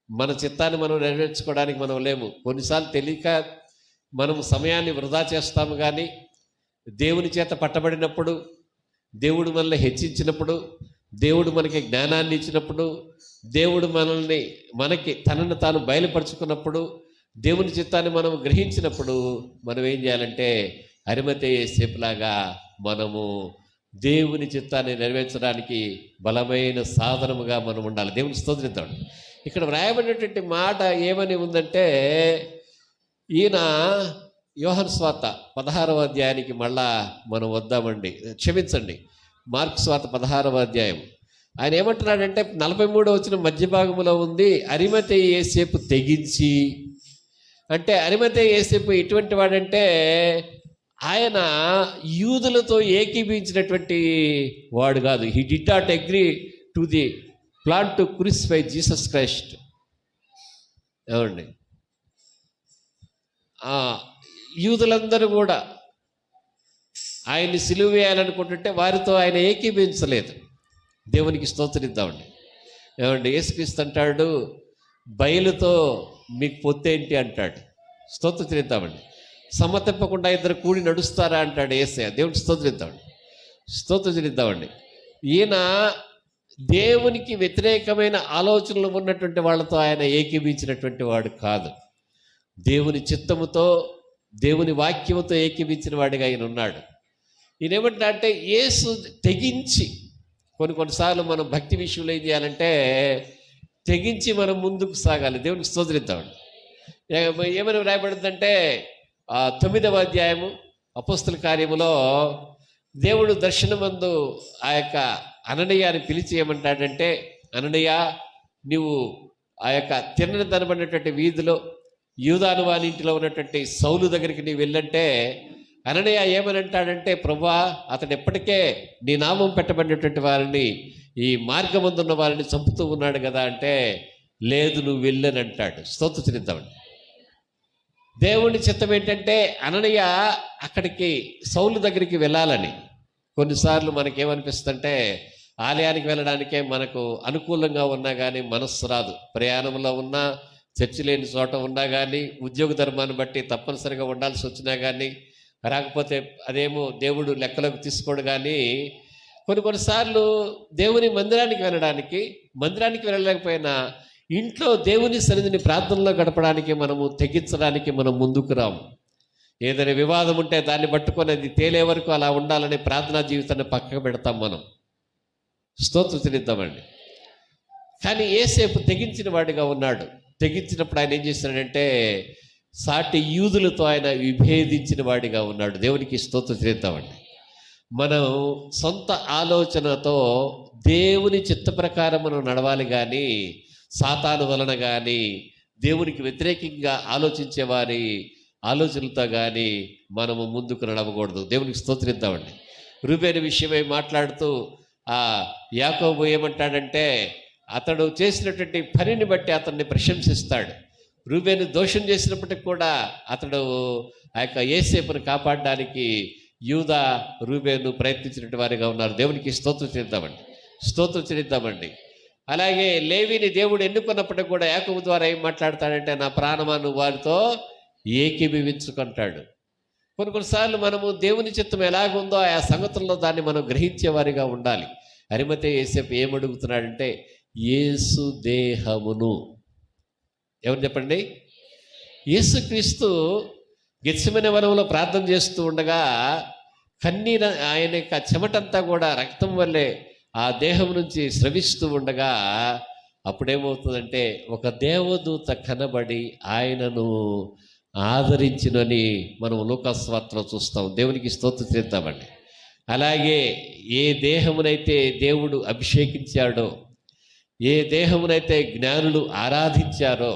Speaker 1: మన చిత్తాన్ని మనం నెరవేర్చుకోవడానికి మనం లేము. కొన్నిసార్లు తెలియక మనం సమయాన్ని వృధా చేస్తాము. కానీ దేవుని చేత పట్టబడినప్పుడు, దేవుడు మనల్ని హెచ్చించినప్పుడు, దేవుడు మనకి జ్ఞానాన్ని ఇచ్చినప్పుడు, దేవుడు మనకి తనను తాను బయలుపరుచుకున్నప్పుడు, దేవుని చిత్తాన్ని మనం గ్రహించినప్పుడు మనం ఏం చేయాలంటే అరిమతెయ యోసేపులాగా మనము దేవుని చిత్తాన్ని నెరవేర్చడానికి బలమైన సాధనముగా మనం ఉండాలి. దేవుని స్తోత్రిద్దాం. ఇక్కడ వ్రాయబడినటువంటి మాట ఏమని ఉందంటే, ఈయన యోహాను సువార్త 16వ అధ్యాయానికి మళ్ళా మనం వద్దామండి. క్షమించండి, మార్కు సువార్త 16వ అధ్యాయం. ఆయన ఏమంటున్నాడంటే 43వ వచనం మధ్య భాగంలో ఉంది, అరిమతెయ యోసేపు తెగించి. అంటే అరిమతెయ యోసేపు ఎటువంటి వాడంటే ఆయన యూదులతో ఏకీభించినటువంటి వాడు కాదు. He did not agree to the plan to crucify Jesus Christ. ఏమండి, యూదులందరూ కూడా ఆయన్ని సిలువ వేయాలనుకుంటుంటే వారితో ఆయన ఏకీభించలేదు. దేవునికి స్తోత్రిద్దామండి. ఏమండి, యేసుక్రీస్తు అంటాడు, బయలుతో మీకు పొత్తేంటి అంటాడు. స్తోత్రిద్దామండి. సమ్మతింపకుండా ఇద్దరు కూడి నడుస్తారా అంటాడు యేసయ్య. దేవునికి స్తోత్రిద్దామండి. ఈయన దేవునికి వ్యతిరేకమైన ఆలోచనలు ఉన్నటువంటి వాళ్ళతో ఆయన ఏకీభించినటువంటి వాడు కాదు. దేవుని చిత్తముతో, దేవుని వాక్యముతో ఏకీభించిన వాడిగా ఆయన ఉన్నాడు. ఈయన ఏమంటా అంటే యేసు తెగించి, కొన్నిసార్లు మనం భక్తి విషయంలో ఏం చేయాలంటే తెగించి మనం ముందుకు సాగాలి. దేవునికి స్తోత్రిద్దామండి. ఏమని వ్రాయబడుతుందంటే 9వ అధ్యాయము అపోస్తల కార్యములో దేవుడు దర్శనమందు ఆ యొక్క అననీయాని పిలిచి ఏమంటాడంటే, అననీయ, నీవు ఆ యొక్క తిన్నని తనబడినటువంటి వీధిలో యూదాను వాని ఇంటిలో ఉన్నటువంటి సౌలు దగ్గరికి నీవు వెళ్ళంటే అననీయ ఏమని అంటాడంటే, ప్రభువా, అతడు ఎప్పటికే నీ నామం పెట్టబడినటువంటి వారిని, ఈ మార్గమందున్న వారిని చంపుతూ ఉన్నాడు కదా అంటే, లేదు, నువ్వు వెళ్ళని అంటాడు. స్తోత్రిద్దామండి. దేవుని చిత్తం ఏంటంటే అననీయ అక్కడికి సౌలు దగ్గరికి వెళ్ళాలని. కొన్నిసార్లు మనకేమనిపిస్తుందంటే ఆలయానికి వెళ్ళడానికే మనకు అనుకూలంగా ఉన్నా కానీ మనస్సు రాదు. ప్రయాణంలో ఉన్నా, చర్చి లేని చోట ఉన్నా కానీ, ఉద్యోగ ధర్మాన్ని బట్టి తప్పనిసరిగా ఉండాల్సి వచ్చినా కానీ, రాకపోతే అదేమో దేవుడు లెక్కలోకి తీసుకోడు. కానీ కొన్నిసార్లు దేవుని మందిరానికి వెళ్ళలేకపోయినా ఇంట్లో దేవుని సన్నిధిని ప్రార్థనలో గడపడానికి మనము తెగించడానికి మనం ముందుకు రాము. ఏదైనా వివాదం ఉంటే దాన్ని పట్టుకొని అది తేలే వరకు అలా ఉండాలని ప్రార్థనా జీవితాన్ని పక్కకు పెడతాం మనం. స్తోత్రం చెల్లిద్దామండి. కానీ యేసేపు తెగించిన వాడిగా ఉన్నాడు. తెగించినప్పుడు ఆయన ఏం చేశాడంటే సాటి యూదులతో ఆయన విభేదించిన వాడిగా ఉన్నాడు. దేవునికి స్తోత్రం చేద్దామండి. మనం సొంత ఆలోచనతో దేవుని చిత్త ప్రకారం మనం నడవాలి, కానీ సాతాను వలన కానీ దేవునికి వ్యతిరేకంగా ఆలోచించే వారి ఆలోచనలతో కానీ మనము ముందుకు నడవకూడదు. దేవునికి స్తోత్రిద్దామండి. రూబేను విషయమై మాట్లాడుతూ యాకోబు ఏమంటాడంటే అతడు చేసినటువంటి పనిని బట్టి అతన్ని ప్రశంసిస్తాడు. రూబేను దోషం చేసినప్పటికి కూడా అతడు ఆ యొక్క యేసేపును కాపాడడానికి యూదా రూబేను ప్రయత్నించినటువంటి వారిగా ఉన్నారు. దేవునికి స్తోత్రం చెల్లిద్దామండి. అలాగే లేవిని దేవుడు ఎన్నుకున్నప్పటికీ కూడా యాకోబు ద్వారా ఏం మాట్లాడతాడంటే నా ప్రాణమాను వారితో ఏకీభవించుకుంటాడు. కొన్నిసార్లు మనము దేవుని చిత్తం ఎలాగుందో ఆ సంగతుల్లో దాన్ని మనం గ్రహించేవారిగా ఉండాలి. అరిమతయి యేసేపు ఏమడుగుతున్నాడంటే యేసు దేహమును, ఎవరు చెప్పండి? యేసుక్రీస్తు గెత్సెమనే వనంలో ప్రార్థన చేస్తూ ఉండగా కన్నీరు ఆయన యొక్క చెమటంతా కూడా రక్తం వల్లే ఆ దేహం నుంచి స్రవిస్తూ ఉండగా అప్పుడేమవుతుందంటే ఒక దేవదూత కనబడి ఆయనను ఆదరించినని మనం లూకాసు వార్తలో చూస్తాం. దేవునికి స్తోత్రం చేద్దామండి. అలాగే ఏ దేహమునైతే దేవుడు అభిషేకించాడో, ఏ దేహమునైతే జ్ఞానులు ఆరాధించారో,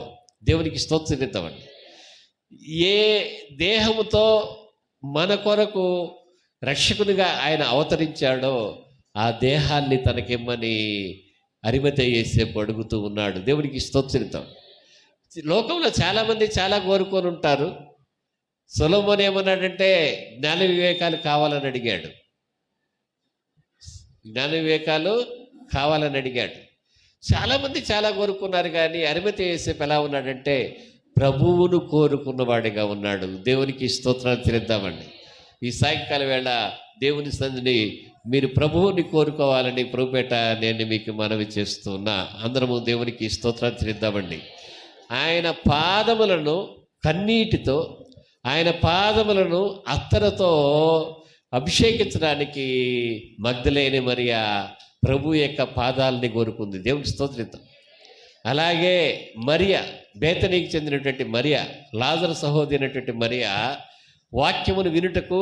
Speaker 1: దేవునికి స్తోత్రం చేద్దామండి. ఏ దేహముతో మన కొరకు రక్షకునిగా ఆయన అవతరించాడో ఆ దేహాన్ని తనకిమ్మని అరిమతయి యేసేపు అడుగుతూ ఉన్నాడు. దేవునికి స్తోత్రం. లోకంలో చాలామంది చాలా కోరుకొని ఉంటారు. సొలొమోను ఏమన్నాడంటే జ్ఞాన వివేకాలు కావాలని అడిగాడు. చాలామంది చాలా కోరుకున్నారు, కానీ అరిమతయి యేసేపు ఎలా ఉన్నాడంటే ప్రభువును కోరుకున్నవాడిగా ఉన్నాడు. దేవునికి స్తోత్రాలు చెల్లిద్దామండి. ఈ సాయంకాల వేళ దేవుని సన్నిధిని మీరు ప్రభువుని కోరుకోవాలని ప్రభుపేట నేను మీకు మనవి చేస్తున్నా. అందరము దేవునికి స్తోత్రాలు చెల్లిద్దామండి. ఆయన పాదములను కన్నీటితో, ఆయన పాదములను అత్తరుతో అభిషేకించడానికి మగ్దలేని మరియా ప్రభు యొక్క పాదాలని కోరుకుంది. దేవునికి స్తోత్రం. అలాగే మరియా, బేతనీకి చెందినటువంటి మరియా, లాజరు సహోదరి అయినటువంటి మరియా వాక్యమును వినుటకు,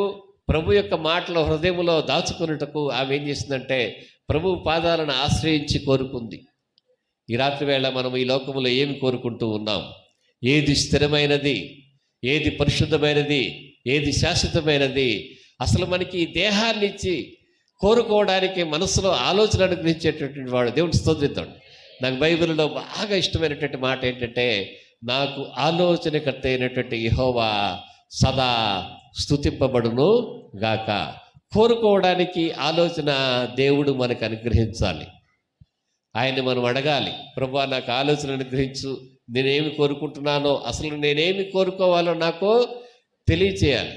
Speaker 1: ప్రభు యొక్క మాటలు హృదయములో దాచుకున్నటకు ఆమె ఏం చేసిందంటే ప్రభు పాదాలను ఆశ్రయించి కోరుకుంది. ఈ రాత్రి వేళ మనం ఈ లోకములో ఏమి కోరుకుంటూ ఉన్నాం? ఏది స్థిరమైనది, ఏది పరిశుద్ధమైనది, ఏది శాశ్వతమైనది? అసలు మనకి ఈ దేహాన్ని ఇచ్చి కోరుకోవడానికి మనసులో ఆలోచన అనుగ్రహించేటటువంటి వాడు దేవుని స్తోత్రిద్దాం. నాకు బైబిల్లో బాగా ఇష్టమైనటువంటి మాట ఏంటంటే నాకు ఆలోచనకర్త అయినటువంటి యెహోవా సదా స్తుతింపబడును గాక. కోరుకోవడానికి ఆలోచన దేవుడు మనకు అనుగ్రహించాలి. ఆయన్ని మనం అడగాలి, ప్రభువా నాకు ఆలోచన అనుగ్రహించు, నేనేమి కోరుకుంటున్నానో, అసలు నేనేమి కోరుకోవాలో నాకు తెలియచేయాలి.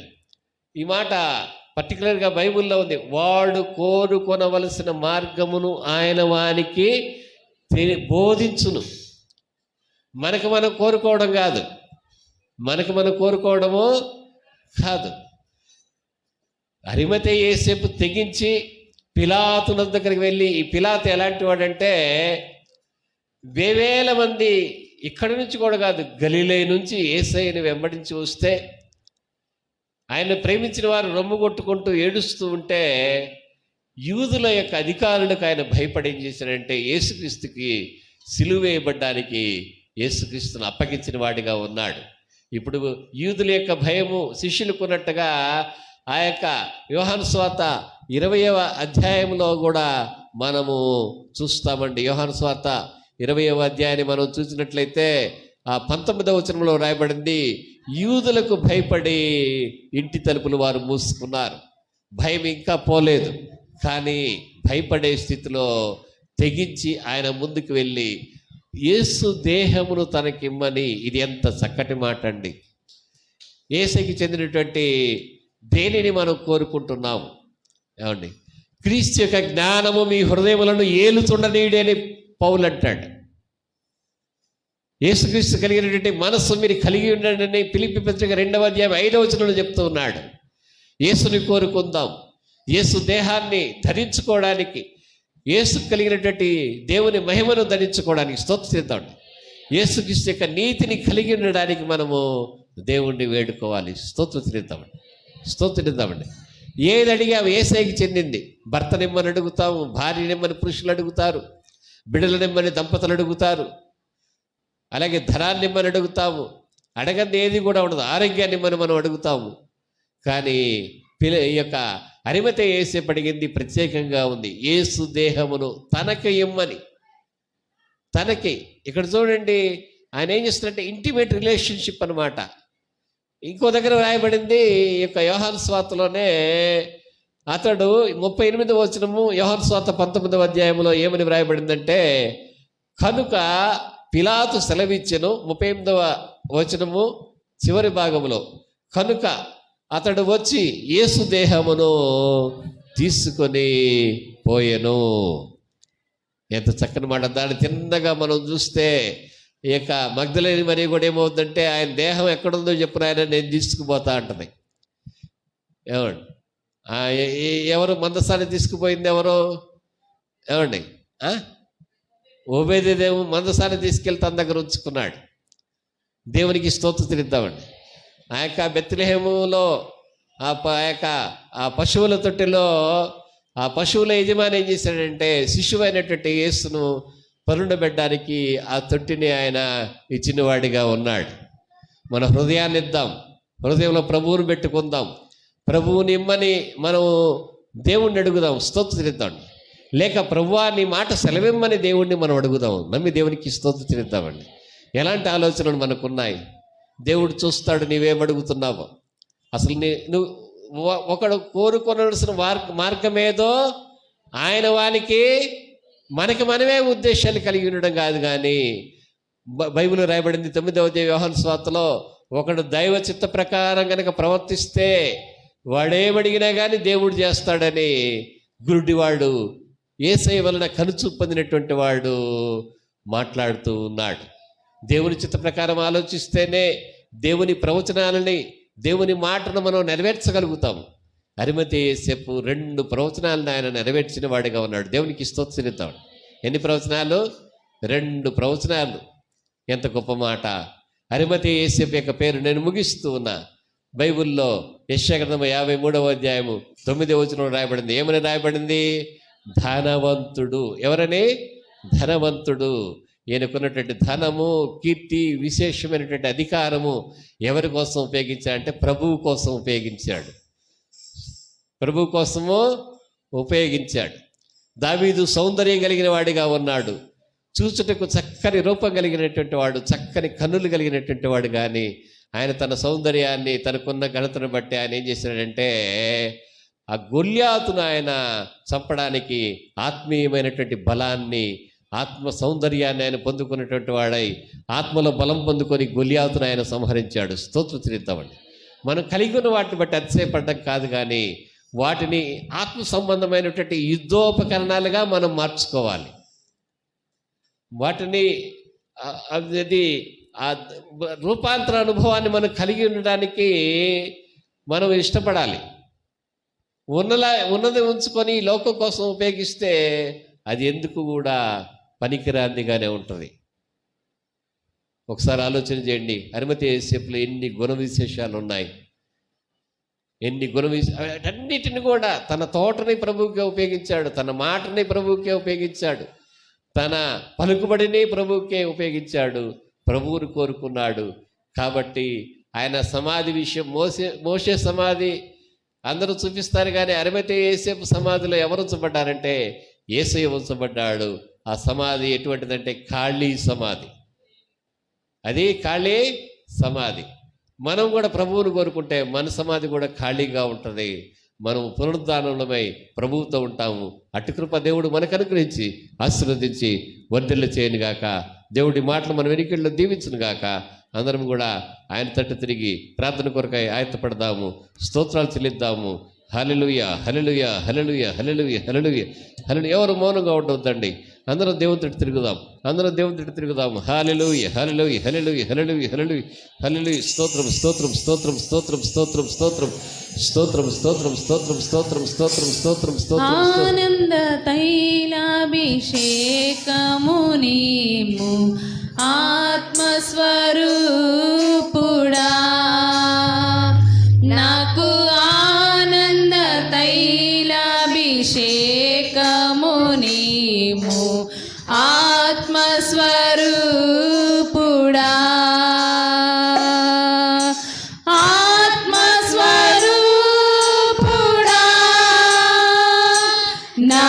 Speaker 1: ఈ మాట పర్టికులర్గా బైబిల్లో ఉంది. వాడు కోరుకొనవలసిన మార్గమును ఆయన వానికి బోధించును. మనకు మనం కోరుకోవడం కాదు, కాదు. అరిమతయి యేసేపు తెగించి పిలాతుల దగ్గరికి వెళ్ళి, ఈ పిలాతు ఎలాంటి వాడంటే వేవేల మంది ఇక్కడి నుంచి కూడా కాదు, గలిలయ నుంచి యేసయ్యను వెంబడించి వస్తే ఆయన ప్రేమించిన వారు రొమ్ము కొట్టుకుంటూ ఏడుస్తూ ఉంటే యూదుల యొక్క అధికారులకు ఆయన భయపడి ఏం చేశాడంటే యేసుక్రీస్తుకి సిలువ వేయబడ్డానికి యేసుక్రీస్తును అప్పగించిన వాడిగా ఉన్నాడు. ఇప్పుడు యూదుల యొక్క భయము శిష్యులకు ఉన్నట్టుగా ఆ యొక్క యోహాను సువార్త 20వ అధ్యాయంలో కూడా మనము చూస్తామండి. యోహాను సువార్త 20వ అధ్యాయాన్ని మనం చూసినట్లయితే ఆ 19వ వచనంలో రాయబడింది, యూదులకు భయపడి ఇంటి తలుపులు వారు మూసుకున్నారు. భయం ఇంకా పోలేదు, కానీ భయపడే స్థితిలో తెగించి ఆయన ముందుకు వెళ్ళి యేసు దేహమును తనకిమ్మని, ఇది ఎంత చక్కటి మాట అండి. యేసుకి చెందినటువంటి దేనిని మనం కోరుకుంటున్నాము? ఏమండి, క్రీస్తు యొక్క జ్ఞానము మీ హృదయములను ఏలుతుండనీయుడి అని పౌలు అంటాడు. యేసుక్రీస్తు కలిగినటువంటి మనస్సు మీరు కలిగి ఉండండి ఫిలిప్పీ పత్రిక 2వ అధ్యాయం 5వ వచనంలో చెప్తూ ఉన్నాడు. యేసుని కోరుకుందాం. యేసు దేహాన్ని ధరించుకోవడానికి, యేసుకు కలిగినటువంటి దేవుని మహిమను ధరించుకోవడానికి స్తోత్రిద్దామండి. యేసుక్రీస్తు యొక్క నీతిని కలిగి ఉండడానికి మనము దేవుణ్ణి వేడుకోవాలి. స్తోత్రిద్దామండి. ఏది అడిగా యేసయ్యకి చెందింది. భర్త నిమ్మని అడుగుతాము, భార్య నిమ్మని పురుషులు అడుగుతారు, బిడ్డల నిమ్మని దంపతులు అడుగుతారు, అలాగే ధనాన్ని నిమ్మని అడుగుతాము. అడగంది ఏది కూడా ఉండదు. ఆరోగ్యాన్ని మనం అడుగుతాము. కానీ ఈ యొక్క అరిమతయి యేసేపు అడిగింది ప్రత్యేకంగా ఉంది. యేసు దేహమును తనకి ఇమ్మని. తనకి ఇక్కడ చూడండి, ఆయన ఏం చేస్తున్నట్టే ఇంటిమేట్ రిలేషన్షిప్ అనమాట. ఇంకో దగ్గర రాయబడింది ఈ యొక్క యోహాను సువార్తలోనే, అతడు 38వ వచనము యోహాను సువార్త 19వ అధ్యాయంలో ఏమని వ్రాయబడిందంటే, కనుక పిలాతు సెలవిచ్చెను. 38వ వచనము చివరి భాగంలో, కనుక అతడు వచ్చి యేసు దేహమును తీసుకొని పోయెను. ఎంత చక్కని మాట. దాన్ని తిన్నగా మనం చూస్తే ఈ యొక్క మగ్దలేని మరి కూడా ఏమవుతుందంటే, ఆయన దేహం ఎక్కడుందో చెప్పిన ఆయన నేను తీసుకుపోతా అంటది. ఏమండి, ఎవరు మందసాన్ని తీసుకుపోయింది? ఎవరు? ఏమండి, ఓబేదేదేమో మందసాన్ని తీసుకెళ్తే తన దగ్గర ఉంచుకున్నాడు. దేవునికి స్తోత్రం ఇద్దామండి. ఆ యొక్క బెత్లెహేములో ఆ పశువుల తొట్టిలో ఆ పశువుల యజమాని ఏం చేశాడంటే, శిశువు అయినటువంటి యేసును పరుండబెట్టడానికి ఆ తొట్టిని ఆయన ఇచ్చిన వాడిగా ఉన్నాడు. మన హృదయాన్ని ఇద్దాం, హృదయంలో ప్రభువుని పెట్టుకుందాం. ప్రభువుని ఇమ్మని మనం దేవుణ్ణి అడుగుదాం, స్తోత్రిద్దాం. లేక ప్రభువా నీ మాట సెలవిమ్మని దేవుణ్ణి మనం అడుగుదాం. నమ్మి దేవునికి స్తోత్రిద్దామండి. ఎలాంటి ఆలోచనలు మనకున్నాయి? దేవుడు చూస్తాడు నీవేమడుగుతున్నావో. అసలు నువ్వు ఒకడు కోరుకొనవలసిన మార్గం ఏదో ఆయన వానికి మనకి మనమే ఉద్దేశాలు కలిగి ఉండడం కాదు. కానీ బైబిల్ రాయబడింది 9వ అధ్యాయం యోహాను సువార్తలో, ఒకడు దైవ చిత్త ప్రకారం కనుక ప్రవర్తిస్తే వాడేమడిగినా కానీ దేవుడు చేస్తాడని గురుడివాడు, యేసయ్య వలన కనుచూపు పొందినటువంటి వాడు మాట్లాడుతూ ఉన్నాడు. దేవుని చిత్త ప్రకారం ఆలోచిస్తేనే దేవుని ప్రవచనాలని, దేవుని మాటను మనం నెరవేర్చగలుగుతాం. అరిమతయి యేసేపు 2 ప్రవచనాలను ఆయన నెరవేర్చిన వాడిగా ఉన్నాడు. దేవునికి స్తోత్రిద్దాం. ఎన్ని ప్రవచనాలు? 2 ప్రవచనాలు. ఎంత గొప్ప మాట. అరిమతయి యేసేపు యొక్క పేరు నేను ముగిస్తూ ఉన్నా. బైబిల్లో యెషయా గ్రంథం 53వ అధ్యాయము 9వ వచనంలో రాయబడింది. ఏమని రాయబడింది? ధనవంతుడు. ఎవరని? ధనవంతుడు. ఈయనకున్నటువంటి ధనము, కీర్తి, విశేషమైనటువంటి అధికారము ఎవరి కోసం ఉపయోగించాడంటే ప్రభువు కోసం ఉపయోగించాడు. ప్రభు కోసము ఉపయోగించాడు. దావీదు సౌందర్యం కలిగిన వాడిగా ఉన్నాడు. చూచుటకు చక్కని రూపం కలిగినటువంటి వాడు, చక్కని కన్నులు కలిగినటువంటి వాడు. కానీ ఆయన తన సౌందర్యాన్ని, తనకున్న ఘనతను బట్టి ఆయన ఏం చేశాడంటే, ఆ గొల్యాతును ఆయన చంపడానికి ఆత్మీయమైనటువంటి బలాన్ని, ఆత్మ సౌందర్యాన్ని ఆయన పొందుకున్నటువంటి వాడై ఆత్మలో బలం పొందుకొని గొల్యాతును ఆయన సంహరించాడు. స్తోత్రిద్దామండి. మనం కలిగి ఉన్న వాటిని బట్టి అతిశయపడడం కాదు, కానీ వాటిని ఆత్మ సంబంధమైనటువంటి యుద్ధోపకరణాలుగా మనం మార్చుకోవాలి. వాటిని అది ఆ రూపాంతర అనుభవాన్ని మనం కలిగి ఉండడానికి మనం ఇష్టపడాలి. ఉన్నది ఉంచుకొని లోకం కోసం ఉపయోగిస్తే అది ఎందుకు కూడా పనికిరాందిగానే ఉంటుంది. ఒకసారి ఆలోచన చేయండి. అరిమతయి యేసేపులో ఎన్ని గుణ విశేషాలు ఉన్నాయి. అన్నిటిని కూడా తన తోటని ప్రభువుకే ఉపయోగించాడు, తన మాటని ప్రభువుకే ఉపయోగించాడు, తన పలుకుబడిని ప్రభువుకే ఉపయోగించాడు. ప్రభువుని కోరుకున్నాడు. కాబట్టి ఆయన సమాధి విషయం, మోషే సమాధి అందరూ చూపిస్తారు, కానీ అరిమతయి యేసేపు సమాధిలో ఎవరు ఉంచబడ్డారంటే యేసయ్య ఉంచబడ్డాడు. ఆ సమాధి ఎటువంటిదంటే ఖాళీ సమాధి. అది ఖాళీ సమాధి. మనం కూడా ప్రభువుని కోరుకుంటే మన సమాధి కూడా ఖాళీగా ఉంటుంది. మనం పునరుద్ధానంలోమై ప్రభువుతో ఉంటాము. అటు కృప దేవుడు మనకు అనుగ్రహించి ఆశీర్వదించి వర్ధిల్ల చేయనుగాక. దేవుడి మాటలు మన వెనుకల్లో దీవించునుగాక. అందరం కూడా ఆయన తట్టు తిరిగి ప్రార్థన కొరకై ఆయత్తపడదాము. స్తోత్రాలు చెల్లిద్దాము. హల్లెలూయా, హల్లెలూయా, హల్లెలూయా, హల్లెలూయా, హల్లెలూయా, హల్లెలూయా. ఎవరు మౌనంగా ఉండవద్దండి. అందరం దేవుని తట్టు తిరుగుదాం, అందరం దేవుని తట్టు తిరుగుదాం. హల్లెలూయా హల్లెలూయా హల్లెలూయా హల్లెలూయా హల్లెలూయా హల్లెలూయా. స్తోత్రం స్తోత్రం స్తోత్రం స్తోత్రం స్తోత్రం స్తోత్రం స్తోత్రం స్తోత్రం స్తోత్రం స్తోత్రం స్తోత్రం స్తోత్రం స్తోత్రం.
Speaker 2: ఆనంద తైలాభిషేకము నీము ఆత్మస్వరూపుడా, నాకు ఆనంద తైలాభిషేకము నీము ఆత్మస్వరూపుడా, ఆత్మస్వరూపుడా, నా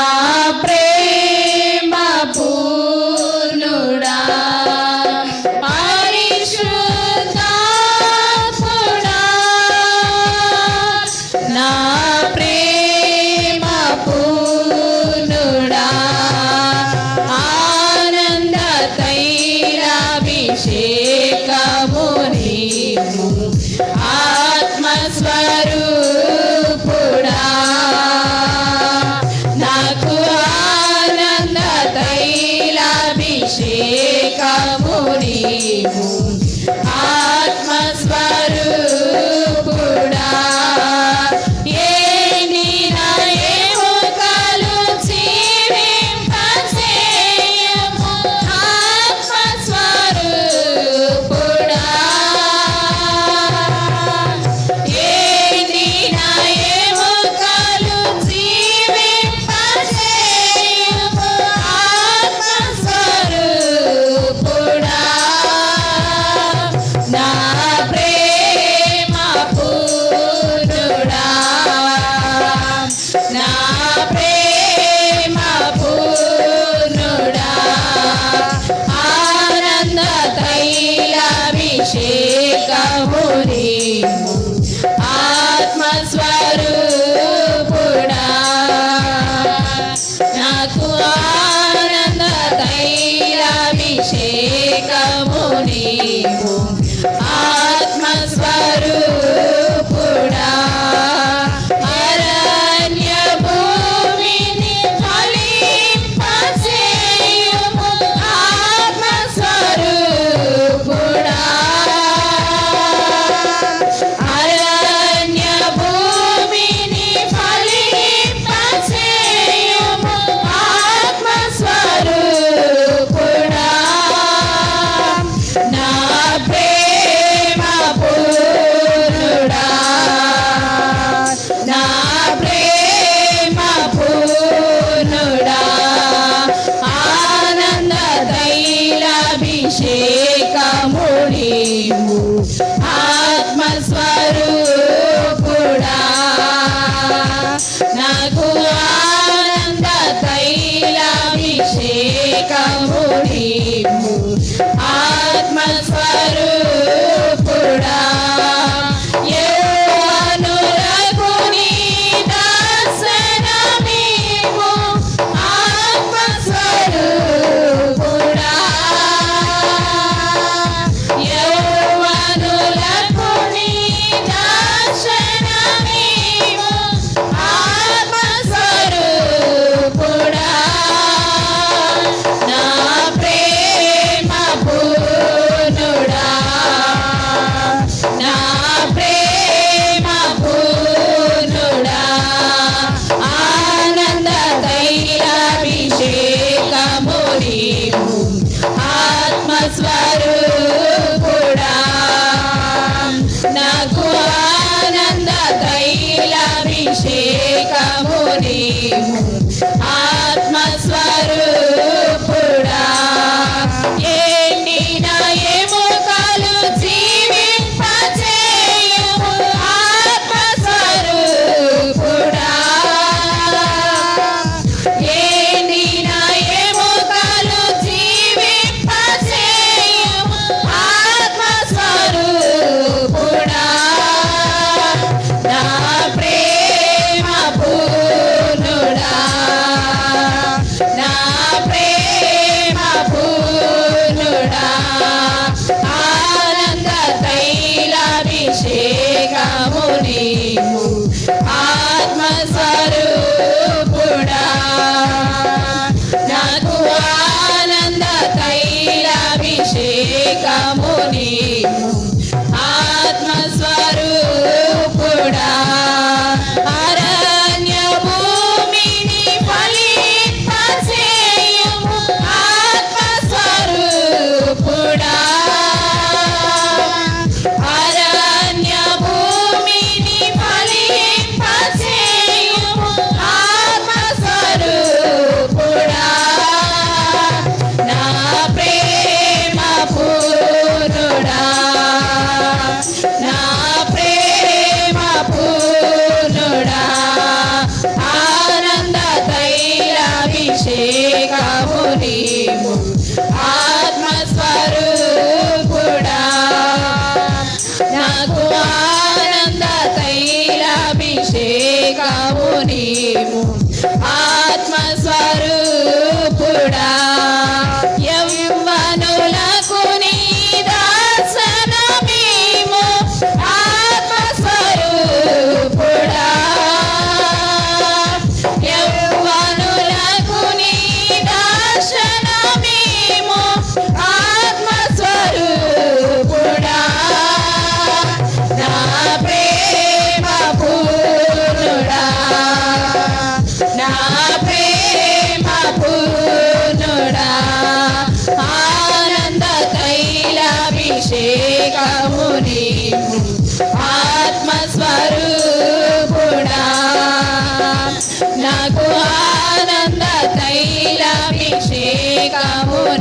Speaker 2: ప్రేమ పూర్ణుడా, పరిశుద్ధాత్ముడా, నా ప్రేమ పూర్ణుడా, ఆనంద తైలాభిషేకము నీవు ఆత్మస్వరూపుడా, నాకు ఆనంద తైలాభిషేకము నీవు ఆత్మస్వరూపుడా, ఏముకలు జీవింపచేయము ఆత్మస్వరూపుడా, ఎముకలు జీవింపచేయము ఆత్మస్వరూపుడా, నా ప్రేమ పూర్ణుడా, నా ప్రేమ పూర్ణుడా, ఆనంద తైలాభిషేకము నీవు ఆత్మస్వరూపుడా, నాకు ఆనంద తైలాభిషేకము నీవు ఆత్మస్వరూపుడా, అరణ్య భూమిని ఫలింపచేయుము ఆత్మస్వరూపుడా, అరణ్య భూమిని ఫలింపచేయుము ఆత్మస్వరూపుడా, నా ప్రేమ పూర్ణుడా, నా ప్రేమ పూర్ణుడా, ఆనంద తైలాభిషేకము నీవు ఆత్మస్వరూపుడా, నాకు ఆనంద తైలాభిషేకము నీవు ఆత్మస్వరూపుడా, యెహోవానులకు నీ దర్శనమివ్వు ఆత్మస్వరూపుడా, యెహోవానులకు నీ దర్శనమివ్వు ఆత్మస్వరూపుడా, నా ప్రేమ పూర్ణుడా,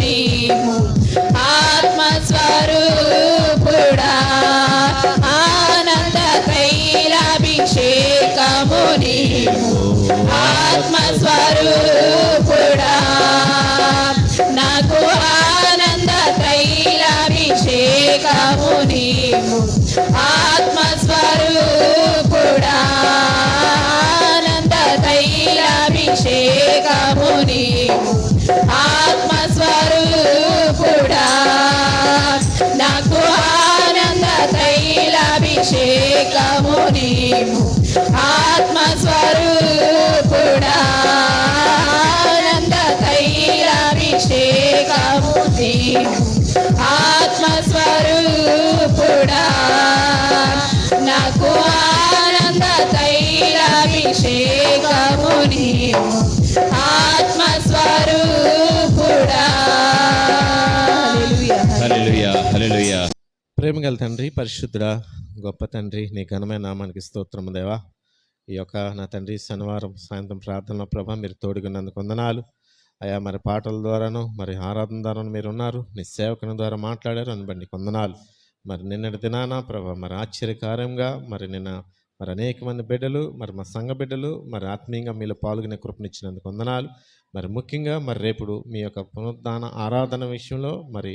Speaker 2: నీవు ఆత్మస్వరూపుడా ఆనంద తైలాభిషేకము నీవు ఆత్మస్వరూపుడా నాకు ఆనంద తైలాభిషేకము నీవు ఆత్మస్వరూపుడా ఆనంద తైలాభిషేకము నీవు ఆత్మస్వరూపుడా నాకు ఆనంద తైలాభిషేకము నీవు ఆత్మస్వరూపుడా ఆనంద తైలాభిషేకము నీవు ఆత్మస్వరూపుడా నాకు ఆనంద తైలాభిషేకము నీవు ఆత్మస్వరూపుడా.
Speaker 1: హల్లెలూయా హల్లెలూయా.
Speaker 3: ప్రేమగల తండ్రి, పరిశుద్ధుడా, గొప్ప తండ్రి, నీ ఘనమైన నామానికి స్తోత్రము దేవా. ఈ యొక్క నా తండ్రి శనివారం సాయంత్రం ప్రార్థనలో ప్రభా మీరు తోడుగున్నందుకు వందనాలు అయా. మరి పాటల ద్వారాను మరి ఆరాధన ద్వారాను మీరు ఉన్నారు, నీ సేవకుని ద్వారా మాట్లాడారు అని బట్టి వందనాలు. మరి నిన్నటి దినాన ప్రభా మరి ఆశ్చర్యకార్యంగా మరి నిన్న మరి అనేక మంది బిడ్డలు మరి మా సంఘ బిడ్డలు మరి ఆత్మీయంగా మీలో పాల్గొనే కృపనిచ్చినందుకు వందనాలు. మరి ముఖ్యంగా మరి రేపుడు మీ యొక్క పునరుద్ధాన ఆరాధన విషయంలో మరి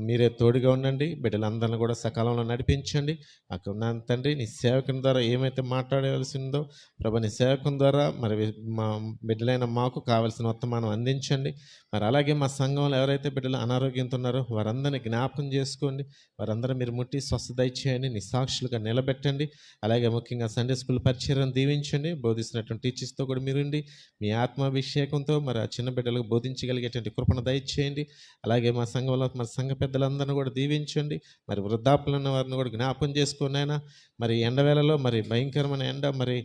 Speaker 3: మీరే తోడుగా ఉండండి, బిడ్డలందరినీ కూడా సకాలంలో నడిపించండి. అక్కడ నా తండ్రి నీ సేవకుని ద్వారా ఏమైతే మాట్లాడవలసిందో ప్రభా నీ సేవకుని ద్వారా మరి మా బిడ్డలైన మాకు కావలసిన వర్తమానం అందించండి. మరి అలాగే మా సంఘంలో ఎవరైతే బిడ్డలు అనారోగ్యంతో ఉన్నారో వారందరినీ జ్ఞాపకం చేసుకోండి, వారందరూ మీరు ముట్టి స్వస్థత ఇచ్చేయండి, నీ సాక్షులుగా నిలబెట్టండి. అలాగే ముఖ్యంగా సండే స్కూల్ పరిచయం దీవించండి, బోధిస్తున్నటువంటి టీచర్స్తో కూడా మీరుండి మీ ఆత్మాభిషేకంతో మరి ఆ చిన్న బిడ్డలకు బోధించగలిగేటువంటి కృపను దయచేయండి. అలాగే మా సంఘంలో మరి సంఘ పెద్దలందరినీ కూడా దీవించండి. మరి వృద్ధాపులు ఉన్న వారిని కూడా జ్ఞాపకం చేసుకుని అయినా మరి ఎండవేళలో మరి భయంకరమైన ఎండ మరి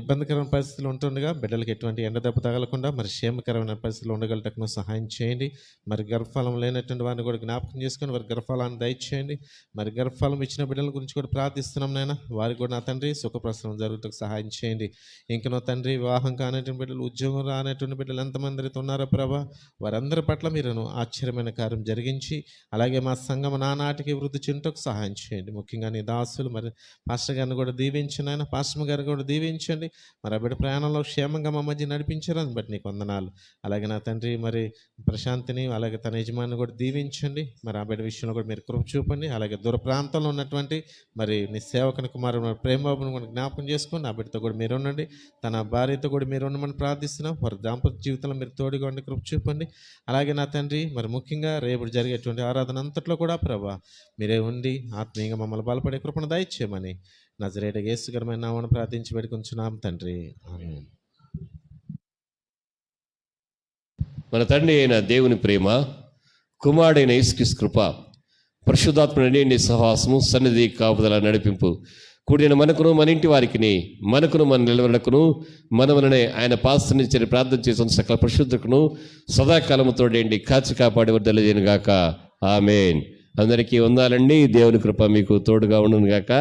Speaker 3: ఇబ్బందికరమైన పరిస్థితులు ఉంటుండగా బిడ్డలకు ఎటువంటి ఎండ దెబ్బ తగలకుండా మరి క్షేమకరమైన పరిస్థితులు ఉండగలటకు సహాయం చేయండి. మరి గర్భఫలం లేనటువంటి వారిని కూడా జ్ఞాపకం చేసుకొని వారి గర్భఫలాన్ని దయచేయండి. మరి గర్భఫలం ఇచ్చిన బిడ్డల గురించి కూడా ప్రార్థిస్తున్నాం నాయన, వారికి కూడా నా తండ్రి సుఖప్రసవం జరుగుటకు సహాయం చేయండి. ఇంకా నా తండ్రి వివాహం కానటువంటి బిడ్డలు, ఉద్యోగం రానటువంటి బిడ్డలు ఎంతమంది అయితే ఉన్నారో ప్రభా వారందరి పట్ల మీరు ఆశ్చర్యమైన కార్యం జరిగించి అలాగే మా సంఘం నానాటికి వృద్ధి చెందుటకు సహాయం చేయండి. ముఖ్యంగా నీ దాసులు మరి పాస్టర్ గారిని కూడా దీవించండి ఆయన, పాస్టర్ గారిని కూడా దీవించండి. మరి ఆ బిడ్డ ప్రయాణంలో క్షేమంగా మా మధ్య నడిపించారు అని బట్టి నీకు వందనాలు. అలాగే నా తండ్రి మరి ప్రశాంతిని అలాగే తన యజమాని కూడా దీవించండి. మరి ఆ బిడ్డ విషయంలో కూడా మీరు కృప చూపండి. అలాగే దూర ప్రాంతంలో ఉన్నటువంటి మరి నీ సేవకుని కుమారు ప్రేమబాబుని కూడా జ్ఞాపకం చేసుకోండి, ఆ బిడ్డతో కూడా మీరు ఉండండి, తన భార్యతో కూడా మీరు ఉండమని ప్రార్థిస్తున్నాం. వారి దాంపత్య జీవితంలో మీరు తోడుగా ఉండి కృప చూపండి. అలాగే నా తండ్రి మరి ముఖ్యంగా రేపు జరిగేటువంటి ఆరాధన అంతట్లో కూడా ప్రభా మీరే ఉండి ఆత్మీయంగా మమ్మల్ని బలపడే కృపను దయచేయమని నజరేయుడైన యేసుకరమైన నామమున ప్రార్థించి వేడుకొంచున్నాం తండ్రి, ఆమేన్.
Speaker 1: మన తండ్రి అయిన దేవుని ప్రేమ, కుమారుడైన యేసుక్రీస్తు కృప, పరిశుద్ధాత్మ సహవాసము, సన్నిధి కాపుదల నడిపింపు కూడిన మనకును మన ఇంటి వారికి మనకును మన నిలవనకును మనవలనే ఆయన పాస్తిని ప్రార్థన చేసిన సకల పరిశుద్ధకును సదాకాలముతోడేండి కాచి కాపాడి వర్దలజేయను గాక. ఆమేన్. అందరికీ వందాలండి. దేవుని కృప మీకు తోడుగా ఉండును గాక.